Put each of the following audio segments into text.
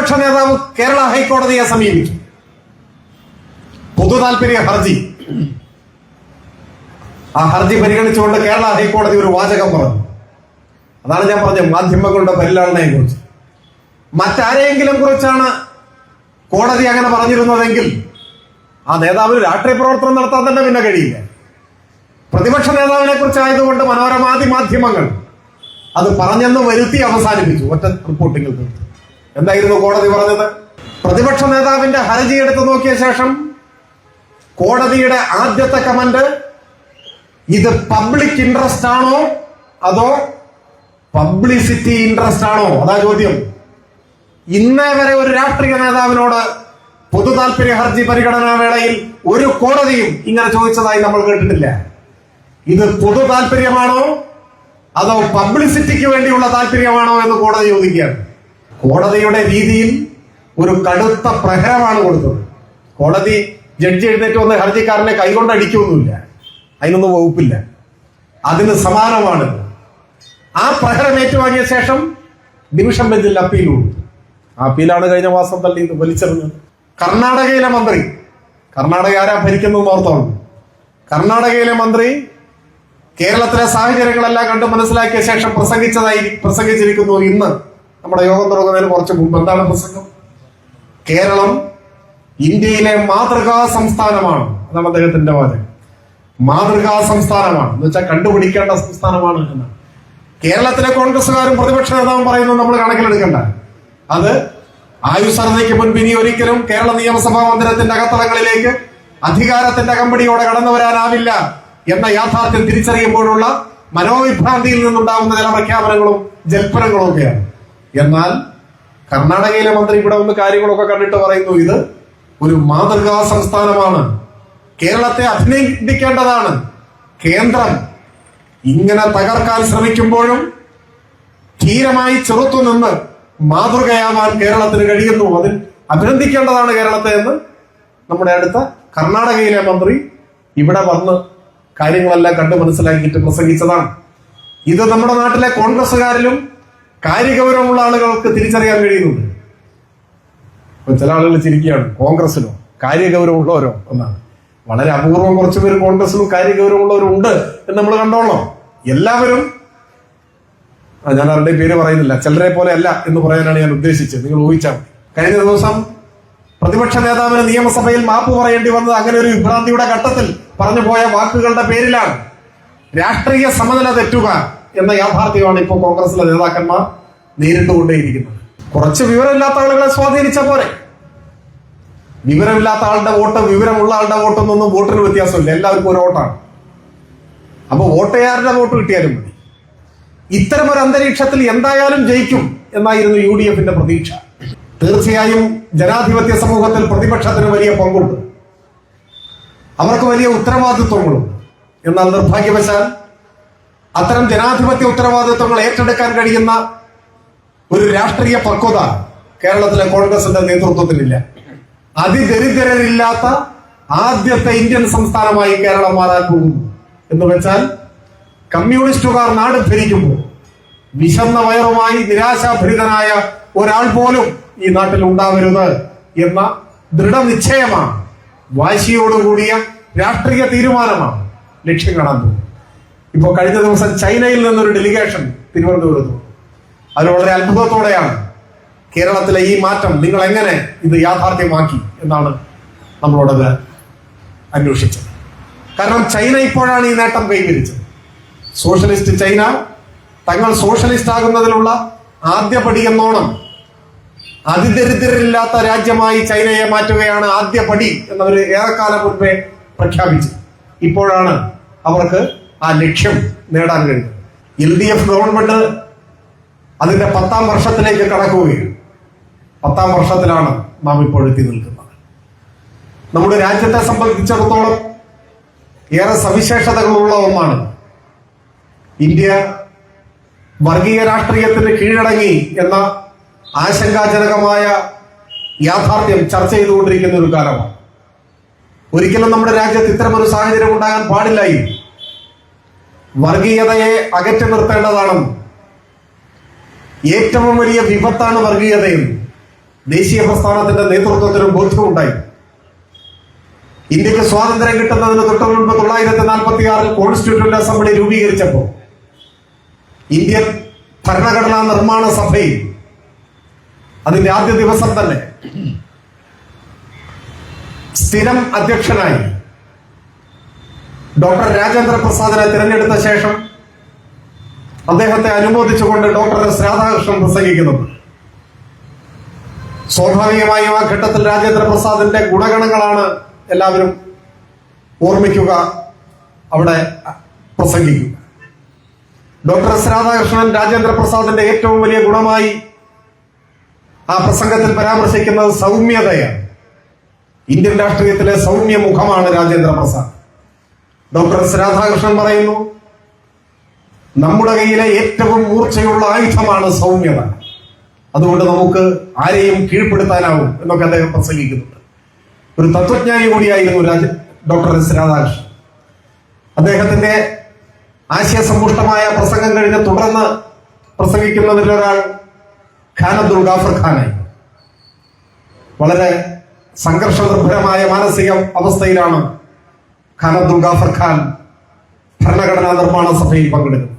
പ്രതിപക്ഷ നേതാവ് കേരള ഹൈക്കോടതിയെ സമീപിച്ചു. പൊതു താല്പര്യ ഹർജി. ആ ഹർജി പരിഗണിച്ചുകൊണ്ട് കേരള ഹൈക്കോടതി ഒരു വാചകം പറഞ്ഞു. അതാണ് ഞാൻ പറഞ്ഞത്, മാധ്യമങ്ങളുടെ പരിലാളനയെ കുറിച്ച്. മറ്റാരെയെങ്കിലും കുറിച്ചാണ് കോടതി അങ്ങനെ പറഞ്ഞിരുന്നതെങ്കിൽ ആ നേതാവിന് രാഷ്ട്രീയ പ്രവർത്തനം നടത്താൻ തന്നെ പിന്നെ കഴിയില്ല. പ്രതിപക്ഷ നേതാവിനെ കുറിച്ചായതുകൊണ്ട് മനോരമാദി മാധ്യമങ്ങൾ അത് പറഞ്ഞെന്ന് വരുത്തി അവസാനിപ്പിച്ചു ഒറ്റ റിപ്പോർട്ടിങ്ങിൽ തീർത്തു. എന്തായിരുന്നു കോടതി പറഞ്ഞത്? പ്രതിപക്ഷ നേതാവിന്റെ ഹർജി എടുത്തു നോക്കിയ ശേഷം കോടതിയുടെ ആദ്യത്തെ കമന്റ്, ഇത് പബ്ലിക് ഇൻട്രസ്റ്റ് ആണോ അതോ പബ്ലിസിറ്റി ഇൻട്രസ്റ്റ് ആണോ? അതാ ചോദ്യം. ഇന്നേ വരെ ഒരു രാഷ്ട്രീയ നേതാവിനോട് പൊതു താല്പര്യ ഹർജി പരിഗണനാ വേളയിൽ ഒരു കോടതിയും ഇങ്ങനെ ചോദിച്ചതായി നമ്മൾ കേട്ടിട്ടില്ല. ഇത് പൊതു താല്പര്യമാണോ അതോ പബ്ലിസിറ്റിക്ക് വേണ്ടിയുള്ള താല്പര്യമാണോ എന്ന് കോടതി ചോദിക്കുകയാണ്. കോടതിയുടെ രീതിയിൽ ഒരു കടുത്ത പ്രഹരമാണ് കൊടുത്തത്. കോടതി ജഡ്ജി എഴുന്നേറ്റ് വന്ന് ഹർജിക്കാരനെ കൈകൊണ്ട് അടിക്കൊന്നുമില്ല, അതിനൊന്നും വകുപ്പില്ല. അതിന് സമാനമാണ്. ആ പ്രഹരം ഏറ്റുവാങ്ങിയ ശേഷം ഡിവിഷൻ ബെഞ്ചിൽ അപ്പീൽ കൊടുത്തു. ആ അപ്പീലാണ് കഴിഞ്ഞ മാസം തള്ളി വലിച്ചെറിഞ്ഞത്. കർണാടകയിലെ മന്ത്രി, കർണാടക ആരാ ഭരിക്കുന്നത് ഓർത്തോണം, കർണാടകയിലെ മന്ത്രി കേരളത്തിലെ സാഹചര്യങ്ങളെല്ലാം കണ്ട് മനസ്സിലാക്കിയ ശേഷം പ്രസംഗിച്ചിരിക്കുന്നു. ഇന്ന് നമ്മുടെ യോഗം തുടങ്ങുന്നതിന് കുറച്ച് മുമ്പ് എന്താണ് പ്രസംഗം? കേരളം ഇന്ത്യയിലെ മാതൃകാ സംസ്ഥാനമാണ്. അതാണ് അദ്ദേഹത്തിന്റെ വാചകം. മാതൃകാ സംസ്ഥാനമാണ് എന്ന് വെച്ചാൽ കണ്ടുപിടിക്കേണ്ട സംസ്ഥാനമാണ് എന്നാണ്. കേരളത്തിലെ കോൺഗ്രസുകാരും പ്രതിപക്ഷ നേതാവും പറയുന്നത് നമ്മൾ കണക്കിലെടുക്കണ്ട. അത് ആയുസ്സർദ്ധയ്ക്ക് മുൻപ് ഇനി ഒരിക്കലും കേരള നിയമസഭാ മന്ദിരത്തിന്റെ അകത്തളങ്ങളിലേക്ക് അധികാരത്തിന്റെ അകമ്പടിയോടെ കടന്നു വരാനാവില്ല എന്ന യാഥാർത്ഥ്യം തിരിച്ചറിയുമ്പോഴുള്ള മനോവിഭ്രാന്തിയിൽ നിന്നുണ്ടാകുന്ന ചില പ്രഖ്യാപനങ്ങളും ജൽപ്പനങ്ങളും ഒക്കെയാണ്. എന്നാൽ കർണാടകയിലെ മന്ത്രി ഇവിടെ ഒന്ന് കാര്യങ്ങളൊക്കെ കണ്ടിട്ട് പറയുന്നു, ഇത് ഒരു മാതൃകാ സംസ്ഥാനമാണ്, കേരളത്തെ അഭിനന്ദിക്കേണ്ടതാണ്. കേന്ദ്രം ഇങ്ങനെ തകർക്കാൻ ശ്രമിക്കുമ്പോഴും ധീരമായി ചെറുത്തുനിന്ന് മാതൃകയാവാൻ കേരളത്തിന് കഴിയുന്നു, അതിൽ അഭിനന്ദിക്കേണ്ടതാണ് കേരളത്തെ എന്ന് നമ്മുടെ അടുത്ത കർണാടകയിലെ മന്ത്രി ഇവിടെ വന്ന് കാര്യങ്ങളെല്ലാം കണ്ട് മനസ്സിലാക്കിയിട്ട് പ്രസംഗിച്ചതാണ്. ഇത് നമ്മുടെ നാട്ടിലെ കോൺഗ്രസുകാരിലും കാര്യഗൗരവമുള്ള ആളുകൾക്ക് തിരിച്ചറിയാൻ കഴിയുന്നുണ്ട്. ഇപ്പൊ ചില ആളുകൾ ചിരിക്കുകയാണ്, കോൺഗ്രസിനോ കാര്യഗൗരവമുള്ളവരോ എന്നാണ്. വളരെ അപൂർവം കുറച്ചു പേര് കോൺഗ്രസിലും കാര്യഗൗരവമുള്ളവരും ഉണ്ട് എന്ന് നമ്മൾ കണ്ടോളണം. എല്ലാവരും, ഞാൻ അവരുടെ പേര് പറയുന്നില്ല, ചിലരെ പോലെ അല്ല എന്ന് പറയാനാണ് ഞാൻ ഉദ്ദേശിച്ചത്. നിങ്ങൾ ഊഹിച്ചാൽ മതി. കഴിഞ്ഞ ദിവസം പ്രതിപക്ഷ നേതാവിന് നിയമസഭയിൽ മാപ്പ് പറയേണ്ടി വന്നത് അങ്ങനെ ഒരു വിഭ്രാന്തിയുടെ ഘട്ടത്തിൽ പറഞ്ഞു പോയ വാക്കുകളുടെ പേരിലാണ്. രാഷ്ട്രീയ സമനില തെറ്റുക എന്ന യാഥാർത്ഥ്യമാണ് ഇപ്പോൾ കോൺഗ്രസിലെ നേതാക്കന്മാർ നേരിട്ടുകൊണ്ടേയിരിക്കുന്നത്. കുറച്ച് വിവരമില്ലാത്ത ആളുകളെ സ്വാധീനിച്ച പോലെ, വിവരമില്ലാത്ത ആളുടെ വോട്ട് വിവരമുള്ള ആളുടെ വോട്ടൊന്നും വോട്ടിന് വ്യത്യാസമില്ല, എല്ലാവർക്കും ഒരു വോട്ടാണ്. അപ്പൊ വോട്ടുകാരുടെ വോട്ട് കിട്ടിയാലും മതി. ഇത്തരമൊരു അന്തരീക്ഷത്തിൽ എന്തായാലും ജയിക്കും എന്നായിരുന്നു UDFന്റെ പ്രതീക്ഷ. തീർച്ചയായും ജനാധിപത്യ സമൂഹത്തിൽ പ്രതിപക്ഷത്തിന് വലിയ പങ്കുണ്ട്, അവർക്ക് വലിയ ഉത്തരവാദിത്വങ്ങളുണ്ട്. എന്നാൽ നിർഭാഗ്യവശാൽ അത്തരം ജനാധിപത്യ ഉത്തരവാദിത്വങ്ങൾ ഏറ്റെടുക്കാൻ കഴിയുന്ന ഒരു രാഷ്ട്രീയ പക്വത കേരളത്തിലെ കോൺഗ്രസിന്റെ നേതൃത്വത്തിനില്ല. അതിദരിദ്രരില്ലാത്ത ആദ്യത്തെ ഇന്ത്യൻ സംസ്ഥാനമായി കേരളം മാറാൻ പോകുന്നു എന്ന് വെച്ചാൽ, കമ്മ്യൂണിസ്റ്റുകാർ നാട് ഭരിക്കുമ്പോൾ വിശന്ന വയറുമായി നിരാശാഭരിതനായ ഒരാൾ പോലും ഈ നാട്ടിൽ ഉണ്ടാവരുത് എന്ന ദൃഢനിശ്ചയമാണ്, വാശിയോടുകൂടിയ രാഷ്ട്രീയ തീരുമാനമാണ് ലക്ഷ്യം കാണാൻ പോകുന്നത്. ഇപ്പോൾ കഴിഞ്ഞ ദിവസം ചൈനയിൽ നിന്നൊരു ഡെലിഗേഷൻ തിരുവനന്തപുരത്ത്, അത് വളരെ അത്ഭുതത്തോടെയാണ് കേരളത്തിലെ ഈ മാറ്റം നിങ്ങൾ എങ്ങനെ ഇത് യാഥാർത്ഥ്യമാക്കി എന്നാണ് നമ്മളോടത് അന്വേഷിച്ചത്. കാരണം ചൈന ഇപ്പോഴാണ് ഈ നേട്ടം കൈവരിച്ചത്. സോഷ്യലിസ്റ്റ് ചൈന തങ്ങൾ സോഷ്യലിസ്റ്റ് ആകുന്നതിനുള്ള ആദ്യപടി എന്നോണം അതിദരിദ്രരില്ലാത്ത രാജ്യമായി ചൈനയെ മാറ്റുകയാണ് ആദ്യപടി എന്നവർ ഏറെക്കാലം മുൻപേ പ്രഖ്യാപിച്ചു. ഇപ്പോഴാണ് അവർക്ക് ആ ലക്ഷ്യം നേടാൻ കഴിയുന്നത്. LDF ഗവൺമെന്റ് അതിന്റെ 10ാം വർഷത്തിലേക്ക് കടക്കുകയാണ്. 10ാം വർഷത്തിലാണ് നാം ഇപ്പോൾ എത്തി നിൽക്കുന്നത്. നമ്മുടെ രാജ്യത്തെ സംബന്ധിച്ചിടത്തോളം ഏറെ സവിശേഷതകളുള്ള ഒന്നാണ്. ഇന്ത്യ വർഗീയ രാഷ്ട്രീയത്തിന് കീഴടങ്ങി എന്ന ആശങ്കാജനകമായ യാഥാർത്ഥ്യം ചർച്ച ചെയ്തുകൊണ്ടിരിക്കുന്ന ഒരു കാലമാണ്. ഒരിക്കലും നമ്മുടെ രാജ്യത്ത് ഇത്തരമൊരു സാഹചര്യം ഉണ്ടാകാൻ പാടില്ലായിരുന്നു. വർഗീയതയെ അകറ്റി നിർത്തേണ്ടതാണെന്നും ഏറ്റവും വലിയ വിപത്താണ് വർഗീയതയെന്നും ദേശീയ പ്രസ്ഥാനത്തിന്റെ നേതൃത്വത്തിനും ബോധ്യമുണ്ടായി. ഇന്ത്യക്ക് സ്വാതന്ത്ര്യം കിട്ടുന്നതിന് തൊട്ട് മുൻപ് 1946 കോൺസ്റ്റിറ്റ്യൂട്ടന്റ് അസംബ്ലി രൂപീകരിച്ചപ്പോൾ ഇന്ത്യൻ ഭരണഘടനാ നിർമ്മാണ സഭയിൽ അതിന്റെ ആദ്യ ദിവസം തന്നെ സ്ഥിരം അധ്യക്ഷനായി ഡോക്ടർ രാജേന്ദ്ര പ്രസാദിനെ തിരഞ്ഞെടുത്ത ശേഷം അദ്ദേഹത്തെ അനുമോദിച്ചുകൊണ്ട് ഡോക്ടർ എസ് രാധാകൃഷ്ണൻ പ്രസംഗിക്കുന്നത്. സ്വാഭാവികമായും ആ ഘട്ടത്തിൽ രാജേന്ദ്ര പ്രസാദിന്റെ ഗുണഗണങ്ങളാണ് എല്ലാവരും ഓർമ്മിക്കുക, അവിടെ പ്രസംഗിക്കുക. ഡോക്ടർ എസ് രാധാകൃഷ്ണൻ രാജേന്ദ്ര പ്രസാദിന്റെ ഏറ്റവും വലിയ ഗുണമായി ആ പ്രസംഗത്തിൽ പരാമർശിക്കുന്നത് സൗമ്യതയാണ്. ഇന്ത്യൻ രാഷ്ട്രീയത്തിലെ സൗമ്യ മുഖമാണ് രാജേന്ദ്ര പ്രസാദ്. ഡോക്ടർ എസ് രാധാകൃഷ്ണൻ പറയുന്നു, നമ്മുടെ കയ്യിലെ ഏറ്റവും മൂർച്ചയുള്ള ആയുധമാണ് സൗമ്യത, അതുകൊണ്ട് നമുക്ക് ആരെയും കീഴ്പ്പെടുത്താനാവും എന്നൊക്കെ അദ്ദേഹം പ്രസംഗിക്കുന്നുണ്ട്. ഒരു തത്വജ്ഞാനി കൂടിയായിരുന്നു ഡോക്ടർ എസ് രാധാകൃഷ്ണൻ. അദ്ദേഹത്തിന്റെ ആശയസമ്പുഷ്ടമായ പ്രസംഗം കഴിഞ്ഞ് തുടർന്ന് പ്രസംഗിക്കുന്നതിലൊരാൾ ഖാൻ അബ്ദുൾ ഗാഫർ ഖാനായി. വളരെ സംഘർഷനിർഭരമായ മാനസിക അവസ്ഥയിലാണ് ഖാൻ അബ്ദുൾ ഗാഫർ ഖാൻ ഭരണഘടനാ നിർമ്മാണ സഭയിൽ പങ്കെടുക്കുന്നത്.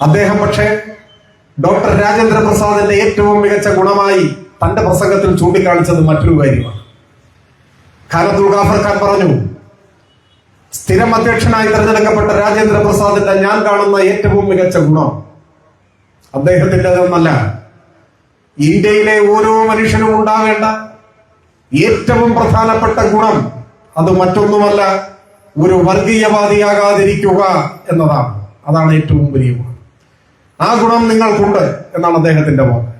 അദ്ദേഹം പക്ഷേ ഡോക്ടർ രാജേന്ദ്ര പ്രസാദിന്റെ ഏറ്റവും മികച്ച ഗുണമായി തന്റെ പ്രസംഗത്തിൽ ചൂണ്ടിക്കാണിച്ചത് മറ്റൊരു കാര്യമാണ്. ഖാൻ അബ്ദുൾ ഗാഫർ ഖാൻ പറഞ്ഞു, സ്ഥിരം അധ്യക്ഷനായി തിരഞ്ഞെടുക്കപ്പെട്ട രാജേന്ദ്ര പ്രസാദിന്റെ ഞാൻ കാണുന്ന ഏറ്റവും മികച്ച ഗുണം അദ്ദേഹത്തിൻ്റെതെന്നല്ല, ഇന്ത്യയിലെ ഓരോ മനുഷ്യനും ഉണ്ടാകേണ്ട ഏറ്റവും പ്രധാനപ്പെട്ട ഗുണം അത് മറ്റൊന്നുമല്ല, ഒരു വർഗീയവാദിയാകാതിരിക്കുക എന്നതാണ്. അതാണ് ഏറ്റവും വലിയ ഗുണം. ആ ഗുണം നിങ്ങൾക്കുണ്ട് എന്നാണ് അദ്ദേഹത്തിന്റെ വാക്ക്.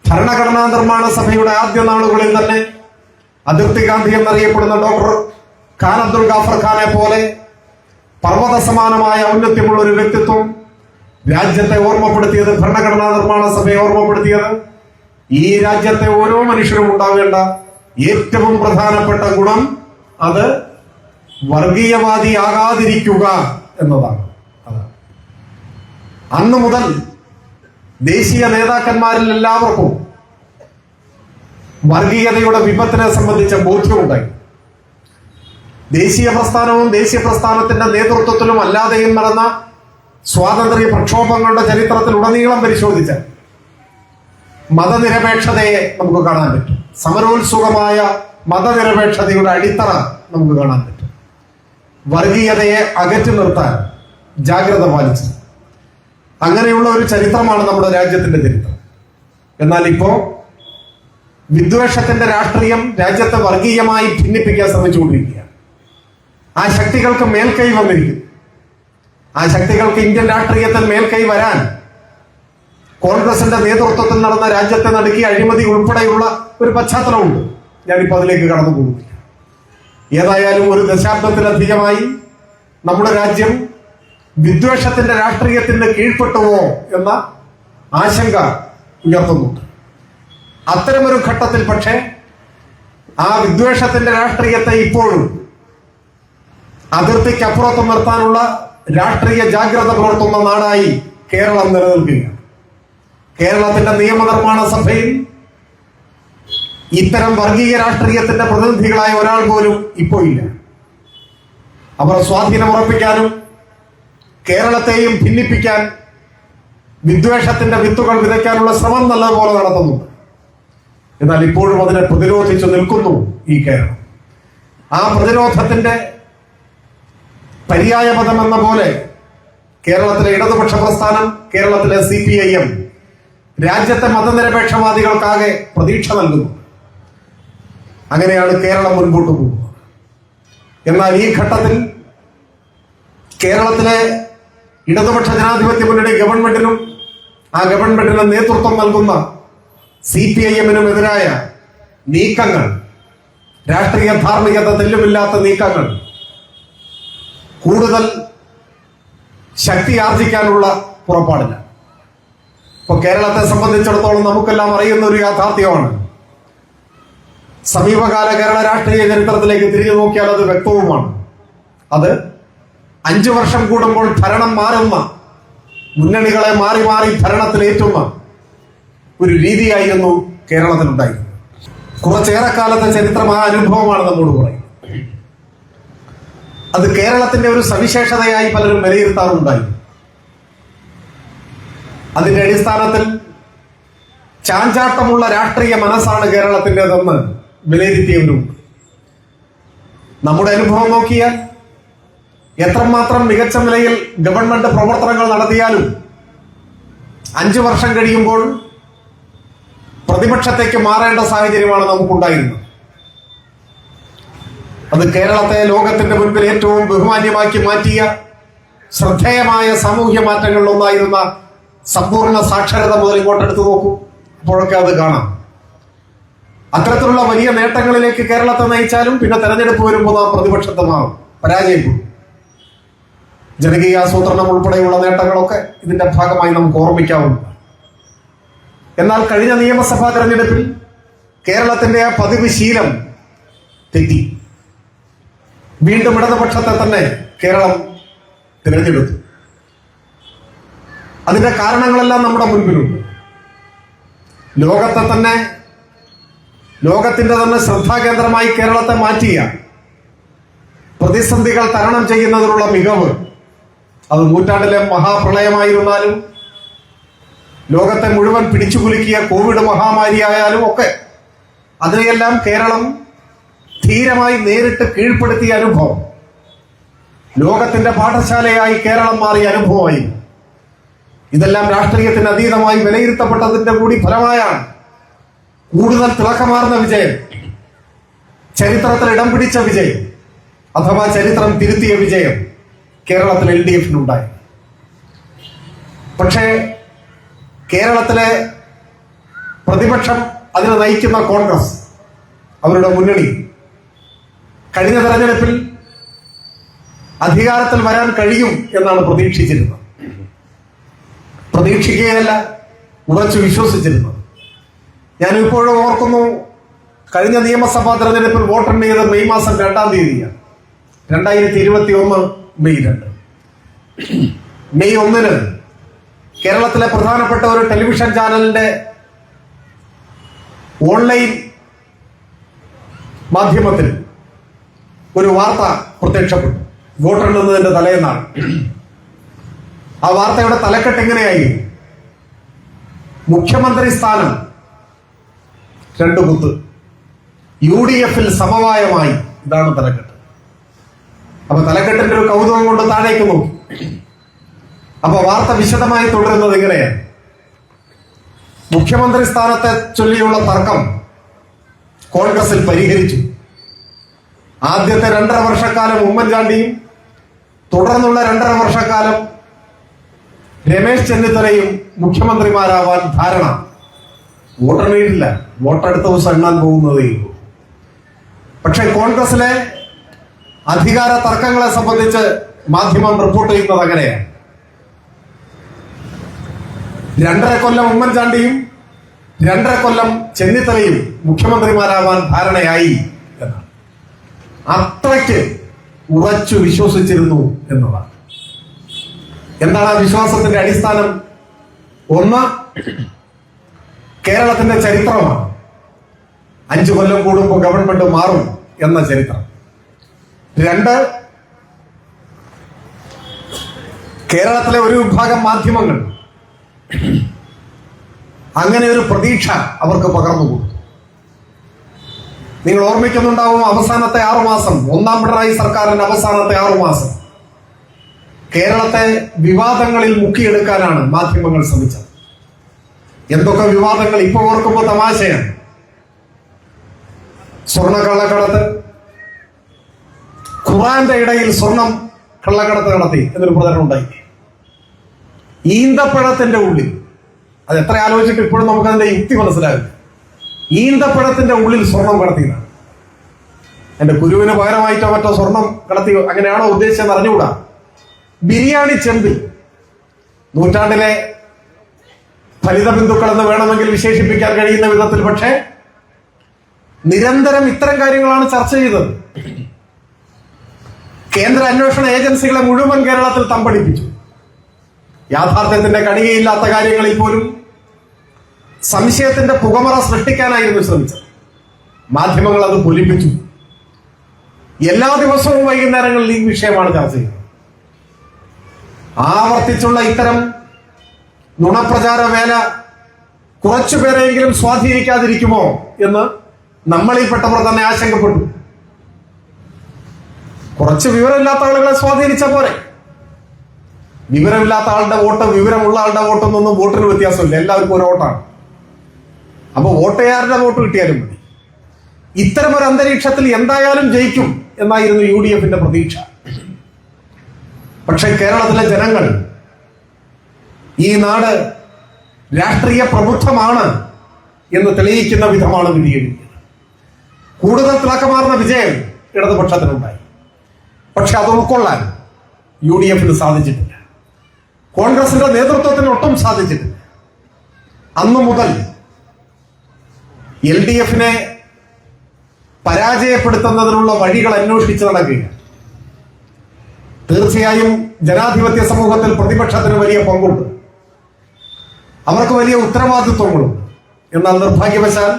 ഭരണഘടനാ നിർമ്മാണ സഭയുടെ ആദ്യ നാളുകളിൽ തന്നെ അതിർത്തി ഗാന്ധി എന്നറിയപ്പെടുന്ന ഡോക്ടർ ഖാൻ അബ്ദുൾ ഗാഫർ ഖാനെ പോലെ പർവ്വത സമാനമായ ഔന്നത്യമുള്ള ഒരു വ്യക്തിത്വം രാജ്യത്തെ ഓർമ്മപ്പെടുത്തിയത്, ഭരണഘടനാ നിർമ്മാണ സഭയെ ഓർമ്മപ്പെടുത്തിയത്, ഈ രാജ്യത്തെ ഓരോ മനുഷ്യരും ഉണ്ടാവേണ്ട ഏറ്റവും പ്രധാനപ്പെട്ട ഗുണം അത് വർഗീയവാദിയാകാതിരിക്കുക എന്നതാണ്. അന്നു മുതൽ ദേശീയ നേതാക്കന്മാരിൽ എല്ലാവർക്കും വർഗീയതയുടെ വിപത്തിനെ സംബന്ധിച്ച ബോധ്യമുണ്ടായി. ദേശീയ പ്രസ്ഥാനവും ദേശീയ പ്രസ്ഥാനത്തിന്റെ നേതൃത്വത്തിലും അല്ലാതെയും നടന്ന സ്വാതന്ത്ര്യ പ്രക്ഷോഭങ്ങളുടെ ചരിത്രത്തിൽ ഉടനീളം പരിശോധിച്ചാൽ മതനിരപേക്ഷതയെ നമുക്ക് കാണാൻ പറ്റും. സമരോത്സുകമായ മതനിരപേക്ഷതയുടെ അടിത്തറ നമുക്ക് കാണാൻ പറ്റും. വർഗീയതയെ അകറ്റി നിർത്താൻ ജാഗ്രത പാലിച്ചു. അങ്ങനെയുള്ള ഒരു ചരിത്രമാണ് നമ്മുടെ രാജ്യത്തിന്റെ ചരിത്രം. എന്നാൽ ഇപ്പോ വിദ്വേഷത്തിന്റെ രാഷ്ട്രീയം രാജ്യത്തെ വർഗീയമായി ഭിന്നിപ്പിക്കാൻ ശ്രമിച്ചുകൊണ്ടിരിക്കുക. ആ ശക്തികൾക്ക് മേൽക്കൈ വന്നിരിക്കുന്നു. ആ ശക്തികൾക്ക് ഇന്ത്യൻ രാഷ്ട്രീയത്തിൽ മേൽക്കൈ വരാൻ കോൺഗ്രസിന്റെ നേതൃത്വത്തിൽ നടന്ന രാജ്യത്തെ നടുക്കിയ അഴിമതി ഉൾപ്പെടെയുള്ള ഒരു പശ്ചാത്തലമുണ്ട്. ഞാനിപ്പോ അതിലേക്ക് കടന്നു പോകുന്നില്ല. ഏതായാലും ഒരു ദശാബ്ദത്തിലധികമായി നമ്മുടെ രാജ്യം വിദ്വേഷത്തിന്റെ രാഷ്ട്രീയത്തിന് കീഴ്പ്പെട്ടുവോ എന്ന ആശങ്ക ഉയർത്തുന്നുണ്ട്. അത്തരമൊരു ഘട്ടത്തിൽ പക്ഷേ ആ വിദ്വേഷത്തിന്റെ രാഷ്ട്രീയത്തെ ഇപ്പോഴും അതിർത്തിക്കപ്പുറത്ത് നിർത്താനുള്ള രാഷ്ട്രീയ ജാഗ്രത പുലർത്തുന്ന നാടായി കേരളം നിലനിൽക്കുകയാണ്. കേരളത്തിന്റെ നിയമനിർമ്മാണ സഭയിൽ ഇത്തരം വർഗീയ രാഷ്ട്രീയത്തിന്റെ പ്രതിനിധികളായ ഒരാൾ പോലും ഇപ്പോൾ ഇല്ല. അവർ സ്വാധീനം ഉറപ്പിക്കാനും കേരളത്തെയും ഭിന്നിപ്പിക്കാൻ വിദ്വേഷത്തിന്റെ വിത്തുകൾ വിതയ്ക്കാനുള്ള ശ്രമം നല്ലതുപോലെ നടത്തുന്നുണ്ട്. എന്നാൽ ഇപ്പോഴും അതിനെ പ്രതിരോധിച്ചു നിൽക്കുന്നു ഈ കേരളം. ആ പ്രതിരോധത്തിന്റെ പര്യായ പദം എന്ന പോലെ കേരളത്തിലെ ഇടതുപക്ഷ പ്രസ്ഥാനം, കേരളത്തിലെ CPIM രാജ്യത്തെ മതനിരപേക്ഷവാദികൾക്കാകെ പ്രതീക്ഷ നൽകുന്നു. അങ്ങനെയാണ് കേരളം മുൻപോട്ട് പോകുന്നത്. എന്നാൽ ഈ ഘട്ടത്തിൽ കേരളത്തിലെ ഇടതുപക്ഷ ജനാധിപത്യ മുന്നണി ഗവൺമെന്റിനും ആ ഗവൺമെന്റിന് നേതൃത്വം നൽകുന്ന CPIM-നും എതിരായ നീക്കങ്ങൾ, രാഷ്ട്രീയ ധാർമ്മികത തെല്ലുമില്ലാത്ത നീക്കങ്ങൾ കൂടുതൽ ശക്തി ആർജിക്കാനുള്ള പുറപ്പാടില്ല. ഇപ്പൊ കേരളത്തെ സംബന്ധിച്ചിടത്തോളം നമുക്കെല്ലാം അറിയുന്ന ഒരു യാഥാർത്ഥ്യമാണ്. സമീപകാല കേരള രാഷ്ട്രീയ ചരിത്രത്തിലേക്ക് തിരിഞ്ഞു നോക്കിയാൽ അത് വ്യക്തവുമാണ്. അത് 5 വർഷം കൂടുമ്പോൾ ഭരണം മാറുന്ന, മുന്നണികളെ മാറി മാറി ഭരണത്തിലേറ്റുന്ന ഒരു രീതിയായിരുന്നു കേരളത്തിലുണ്ടായിരുന്നു. കുറച്ചേറെ കാലത്തെ ചരിത്രം ആ അനുഭവമാണ് നമ്മോട് പറയുന്നത്. അത് കേരളത്തിന്റെ ഒരു സവിശേഷതയായി പലരും വിലയിരുത്താറുണ്ടായി. അതിന്റെ അടിസ്ഥാനത്തിൽ ചാഞ്ചാട്ടമുള്ള രാഷ്ട്രീയ മനസ്സാണ് കേരളത്തിൻ്റെതെന്ന് വിലയിരുത്തിയവരുണ്ട്. നമ്മുടെ അനുഭവം നോക്കിയാൽ എത്രമാത്രം മികച്ച നിലയിൽ ഗവൺമെന്റ് പ്രവർത്തനങ്ങൾ നടത്തിയാലും 5 വർഷം കഴിയുമ്പോൾ പ്രതിപക്ഷത്തേക്ക് മാറേണ്ട സാഹചര്യമാണ് നമുക്കുണ്ടായിരുന്നത്. അത് കേരളത്തെ ലോകത്തിന്റെ മുൻപിൽ ഏറ്റവും ബഹുമാന്യമാക്കി മാറ്റിയ ശ്രദ്ധേയമായ സാമൂഹ്യ മാറ്റങ്ങളിലൊന്നായിരുന്ന സമ്പൂർണ്ണ സാക്ഷരത മുതൽ ഇങ്ങോട്ടെടുത്ത് നോക്കൂ, അപ്പോഴൊക്കെ അത് കാണാം. അത്തരത്തിലുള്ള വലിയ നേട്ടങ്ങളിലേക്ക് കേരളത്തെ നയിച്ചാലും പിന്നെ തെരഞ്ഞെടുപ്പ് വരുമ്പോൾ നാം പ്രതിപക്ഷത്തെ മാറും, പരാജയപ്പെടും. ജനകീയാസൂത്രണം ഉൾപ്പെടെയുള്ള നേട്ടങ്ങളൊക്കെ ഇതിന്റെ ഭാഗമായി നമുക്ക് ഓർമ്മിക്കാവുന്നതാണ്. എന്നാൽ കഴിഞ്ഞ നിയമസഭാ തെരഞ്ഞെടുപ്പിൽ കേരളത്തിന്റെ ആ പതിവ് ശീലം തെറ്റി. വീണ്ടും ഇടതുപക്ഷത്തെ തന്നെ കേരളം തിരഞ്ഞെടുത്തു. അതിന്റെ കാരണങ്ങളെല്ലാം നമ്മുടെ മുൻപിലുണ്ട്. ലോകത്തിന്റെ തന്നെ ശ്രദ്ധാകേന്ദ്രമായി കേരളത്തെ മാറ്റിയ പ്രതിസന്ധികൾ തരണം ചെയ്യുന്നതിനുള്ള മികവ്, അത് നൂറ്റാണ്ടിലെ മഹാപ്രളയമായിരുന്നാലും ലോകത്തെ മുഴുവൻ പിടിച്ചുകുലുക്കിയ കോവിഡ് മഹാമാരിയായാലും ഒക്കെ അതിനെയെല്ലാം കേരളം ധീരമായി നേരിട്ട് കീഴ്പ്പെടുത്തിയ അനുഭവം, ലോകത്തിന്റെ പാഠശാലയായി കേരളം മാറിയ അനുഭവമായി. ഇതെല്ലാം രാഷ്ട്രീയത്തിന് അതീതമായി വിലയിരുത്തപ്പെട്ടതിന്റെ കൂടി ഫലമായാണ് കൂടുതൽ തിളക്കമാർന്ന വിജയം, ചരിത്രത്തിൽ ഇടം പിടിച്ച വിജയം അഥവാ ചരിത്രം തിരുത്തിയ വിജയം കേരളത്തിൽ LDF-നുണ്ടായി. പക്ഷേ കേരളത്തിലെ പ്രതിപക്ഷം, അതിനെ നയിക്കുന്ന കോൺഗ്രസ്, അവരുടെ മുന്നണി കഴിഞ്ഞ തെരഞ്ഞെടുപ്പിൽ അധികാരത്തിൽ വരാൻ കഴിയും എന്നാണ് പ്രതീക്ഷിച്ചിരുന്നത്. പ്രതീക്ഷിക്കുകയല്ല, ഉറച്ചു വിശ്വസിച്ചിരുന്നത്. ഞാൻ ഇപ്പോഴും ഓർക്കുന്നു, കഴിഞ്ഞ നിയമസഭാ തെരഞ്ഞെടുപ്പിൽ വോട്ടെണ്ണിയത് മെയ് മാസം 2-ാം തീയതിയാണ്, 2021 മെയ് 2. മെയ് 1-ന് കേരളത്തിലെ പ്രധാനപ്പെട്ട ഒരു ടെലിവിഷൻ ചാനലിന്റെ ഓൺലൈൻ മാധ്യമത്തിൽ ഒരു വാർത്ത പ്രത്യക്ഷപ്പെട്ടു, വോട്ടെണ്ണുന്നതിന്റെ തലേന്നാണ്. ആ വാർത്തയുടെ തലക്കെട്ട് എങ്ങനെയായി? മുഖ്യമന്ത്രി സ്ഥാനം 2 കുത്ത്, UDF-ൽ സമവായമായി. ഇതാണ് തലക്കെട്ട്. അപ്പൊ തലക്കെട്ടിന്റെ ഒരു കൗതുകം കൊണ്ട് താഴേക്ക് നോക്കി. അപ്പൊ വാർത്ത വിശദമായി തുടരുന്നത് ഇങ്ങനെയാണ്: മുഖ്യമന്ത്രി സ്ഥാനത്തെ ചൊല്ലിയുള്ള തർക്കം കോൺഗ്രസിൽ പരിഹരിച്ചു. ആദ്യത്തെ 2.5 വർഷക്കാലം ഉമ്മൻചാണ്ടിയും തുടർന്നുള്ള 2.5 വർഷക്കാലം രമേശ് ചെന്നിത്തലയും മുഖ്യമന്ത്രിമാരാവാൻ ധാരണ. വോട്ടെണ്ണിയിട്ടില്ല, വോട്ടെടുത്ത ദിവസം എണ്ണാൻ പോകുന്നതേ ഉള്ളൂ. പക്ഷെ കോൺഗ്രസിലെ അധികാര തർക്കങ്ങളെ സംബന്ധിച്ച് മാധ്യമം റിപ്പോർട്ട് ചെയ്യുന്നത് അങ്ങനെയാണ്: 2.5 കൊല്ലം ഉമ്മൻചാണ്ടിയും 2.5 കൊല്ലം ചെന്നിത്തലയും മുഖ്യമന്ത്രിമാരാവാൻ ധാരണയായി എന്നാണ്. അത്രയ്ക്ക് ഉറച്ചു വിശ്വസിച്ചിരുന്നു എന്നതാണ്. എന്താണ് ആ വിശ്വാസത്തിന്റെ അടിസ്ഥാനം? ഒന്ന്, കേരളത്തിന്റെ ചരിത്രമാണ്. 5 കൊല്ലം കൂടുമ്പോൾ ഗവൺമെന്റ് മാറും എന്ന ചരിത്രം. 2, കേരളത്തിലെ ഒരു വിഭാഗം മാധ്യമങ്ങൾ അങ്ങനെ ഒരു പ്രതീക്ഷ അവർക്ക് പകർന്നു കൊടുത്തു. നിങ്ങൾ ഓർമ്മിക്കുന്നുണ്ടാവും, അവസാനത്തെ 6 മാസം, 1-ാം പിണറായി സർക്കാരിന്റെ അവസാനത്തെ 6 മാസം കേരളത്തെ വിവാദങ്ങളിൽ മുക്കിയെടുക്കാനാണ് മാധ്യമങ്ങൾ ശ്രമിച്ചത്. എന്തൊക്കെ വിവാദങ്ങൾ! ഇപ്പൊ ഓർക്കുമ്പോൾ തമാശയാണ്. സ്വർണ്ണ കള്ളക്കടത്ത്, ഖുറാന്റെ ഇടയിൽ സ്വർണം കള്ളക്കടത്ത് നടത്തി എന്നൊരു പ്രചരണം ഉണ്ടായി. ഈന്തപ്പഴത്തിന്റെ ഉള്ളിൽ, അത് എത്ര ആലോചിച്ചിട്ട് ഇപ്പോഴും നമുക്ക് അതിന്റെ യുക്തി മനസ്സിലാകും. ഈന്തപ്പഴത്തിന്റെ ഉള്ളിൽ സ്വർണം കടത്തിയതാണ്. എന്റെ കുരുവിന് പകരമായിട്ടോ മറ്റോ സ്വർണം കടത്തി, അങ്ങനെയാണോ ഉദ്ദേശിച്ചെന്ന് അറിഞ്ഞുകൂടാ. ബിരിയാണി ചെമ്പിൽ, നൂറ്റാണ്ടിലെ ഫലിത ബിന്ദുക്കൾ എന്ന് വേണമെങ്കിൽ വിശേഷിപ്പിക്കാൻ കഴിയുന്ന വിധത്തിൽ, പക്ഷേ നിരന്തരം ഇത്തരം കാര്യങ്ങളാണ് ചർച്ച ചെയ്തത്. കേന്ദ്ര അന്വേഷണ ഏജൻസികളെ മുഴുവൻ കേരളത്തിൽ തമ്പടിപ്പിച്ചു. യാഥാർത്ഥ്യത്തിന്റെ കണികയില്ലാത്ത കാര്യങ്ങളിൽ പോലും സംശയത്തിന്റെ പുകമറ സൃഷ്ടിക്കാനായിരുന്നു ശ്രമിച്ചത്. മാധ്യമങ്ങൾ അത് പൊലിപ്പിച്ചു. എല്ലാ ദിവസവും വൈകുന്നേരങ്ങളിൽ ഈ വിഷയമാണ് ചർച്ച ചെയ്യുന്നത്. ആവർത്തിച്ചുള്ള ഇത്തരം നുണപ്രചാര വേല കുറച്ചുപേരെങ്കിലും സ്വാധീനിക്കാതിരിക്കുമോ എന്ന് നമ്മളിൽപ്പെട്ടവർ തന്നെ ആശങ്കപ്പെട്ടു. കുറച്ച് വിവരമില്ലാത്ത ആളുകളെ സ്വാധീനിച്ച പോരെ. വിവരമില്ലാത്ത ആളുടെ വോട്ട് വിവരമുള്ള ആളുടെ വോട്ടൊന്നും വോട്ടിന് വ്യത്യാസമില്ല, എല്ലാവർക്കും ഒരു വോട്ടാണ്. അപ്പൊ വോട്ടുകാരുടെ വോട്ട് കിട്ടിയാലും മതി. ഇത്തരം ഒരു അന്തരീക്ഷത്തിൽ എന്തായാലും ജയിക്കും എന്നായിരുന്നു UDF പ്രതീക്ഷ. പക്ഷെ കേരളത്തിലെ ജനങ്ങൾ ഈ നാട് രാഷ്ട്രീയ പ്രബുദ്ധമാണ് എന്ന് തെളിയിക്കുന്ന വിധമാണ് വിധിയെഴുതിയത്. കൂടുതൽ തിളക്കമാർന്ന വിജയം ഇടതുപക്ഷത്തിനുണ്ടായി. പക്ഷെ അത് ഉൾക്കൊള്ളാൻ UDF സാധിച്ചിട്ടില്ല. കോൺഗ്രസിന്റെ നേതൃത്വത്തിന് ഒട്ടും സാധിച്ചിട്ടില്ല. അന്നു മുതൽ LDF പരാജയപ്പെടുത്തുന്നതിനുള്ള വഴികൾ അന്വേഷിച്ച് നടക്കുകയാണ്. തീർച്ചയായും ജനാധിപത്യ സമൂഹത്തിൽ പ്രതിപക്ഷത്തിന് വലിയ പങ്കുണ്ട്, അവർക്ക് വലിയ ഉത്തരവാദിത്വങ്ങളുണ്ട്. എന്നാൽ നിർഭാഗ്യവശാൽ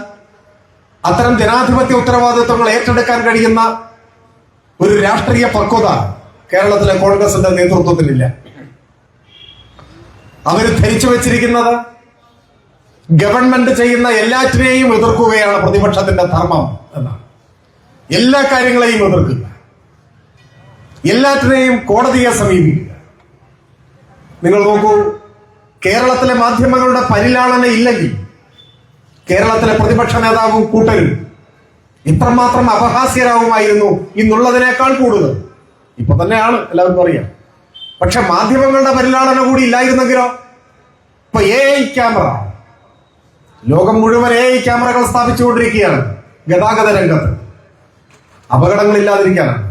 അത്തരം ജനാധിപത്യ ഉത്തരവാദിത്വങ്ങൾ ഏറ്റെടുക്കാൻ കഴിയുന്ന ഒരു രാഷ്ട്രീയ പക്വത കേരളത്തിലെ കോൺഗ്രസിന്റെ നേതൃത്വത്തിനില്ല. അവര് ധരിച്ചു വെച്ചിരിക്കുന്നത് ഗവൺമെന്റ് ചെയ്യുന്ന എല്ലാറ്റിനെയും എതിർക്കുകയാണ് പ്രതിപക്ഷത്തിന്റെ ധർമ്മം എന്നാണ്. എല്ലാ കാര്യങ്ങളെയും എതിർക്കുക, എല്ലാറ്റിനെയും കോടതിയെ സമീപിക്കുക. നിങ്ങൾ നോക്കൂ, കേരളത്തിലെ മാധ്യമങ്ങളുടെ പരിലാളന ഇല്ലെങ്കിൽ കേരളത്തിലെ പ്രതിപക്ഷ നേതാവും കൂട്ടരും ഇത്രമാത്രം അപഹാസ്യരാവുമായിരുന്നു ഇന്നുള്ളതിനേക്കാൾ കൂടുതൽ. ഇപ്പൊ തന്നെയാണ്, എല്ലാവർക്കും അറിയാം. പക്ഷെ മാധ്യമങ്ങളുടെ പരിലാളന കൂടി ഇല്ലായിരുന്നെങ്കിലോ? ഇപ്പൊ AI ക്യാമറ, ലോകം മുഴുവൻ AI ക്യാമറകൾ സ്ഥാപിച്ചുകൊണ്ടിരിക്കുകയാണ് ഗതാഗത രംഗത്ത്. അപകടങ്ങളില്ലാതിരിക്കാനാണ്.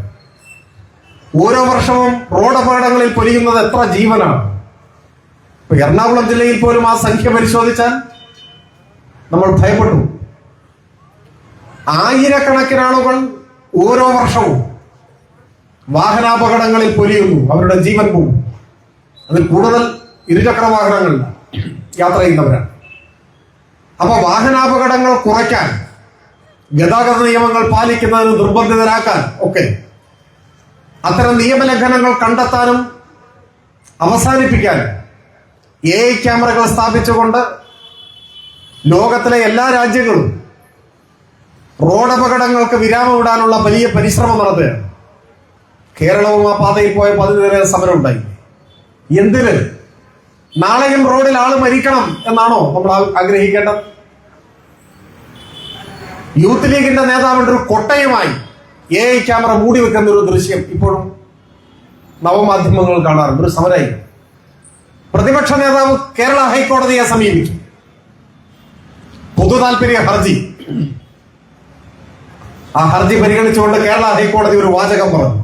ഓരോ വർഷവും റോഡ് അപകടങ്ങളിൽ പൊലിയുന്നത് എത്ര ജീവനാണ്. ഇപ്പൊ എറണാകുളം ജില്ലയിൽ പോലും ആ സംഖ്യ പരിശോധിച്ചാൽ നമ്മൾ ഭയപ്പെട്ടു. ആയിരക്കണക്കിന് ആളുകൾ ഓരോ വർഷവും വാഹനാപകടങ്ങളിൽ പൊലിയുന്നു, അവരുടെ ജീവൻ പോകും. അതിൽ കൂടുതൽ ഇരുചക്ര വാഹനങ്ങളിൽ യാത്ര ചെയ്യുന്നവരാണ്. അപ്പൊ വാഹനാപകടങ്ങൾ കുറയ്ക്കാൻ, ഗതാഗത നിയമങ്ങൾ പാലിക്കുന്നതിന് നിർബന്ധിതരാക്കാൻ ഒക്കെ അത്തരം നിയമലംഘനങ്ങൾ കണ്ടെത്താനും അവസാനിപ്പിക്കാനും AI ക്യാമറകൾ സ്ഥാപിച്ചുകൊണ്ട് ലോകത്തിലെ എല്ലാ രാജ്യങ്ങളും റോഡ് അപകടങ്ങൾക്ക് വിരാമമിടാനുള്ള വലിയ പരിശ്രമം നടത്തുകയാണ്. കേരളവും ആ പാതയിൽ പോയപ്പോൾ അതിനെതിരെ സമരം ഉണ്ടായി. എന്തിന്? നാളെയും റോഡിൽ ആള് മരിക്കണം എന്നാണോ നമ്മൾ ആഗ്രഹിക്കേണ്ടത്? യൂത്ത് ലീഗിന്റെ നേതാവിന്റെ ഒരു കൊട്ടയുമായി AI ക്യാമറ മൂടി വെക്കുന്ന ഒരു ദൃശ്യം ഇപ്പോഴും നവമാധ്യമങ്ങൾ കാണാറുണ്ട്. ഒരു സമരമായി പ്രതിപക്ഷ നേതാവ് കേരള ഹൈക്കോടതിയെ സമീപിച്ചു. പൊതു താല്പര്യ ഹർജി, ആ ഹർജി പരിഗണിച്ചുകൊണ്ട് കേരള ഹൈക്കോടതി ഒരു വാചകം പറഞ്ഞു.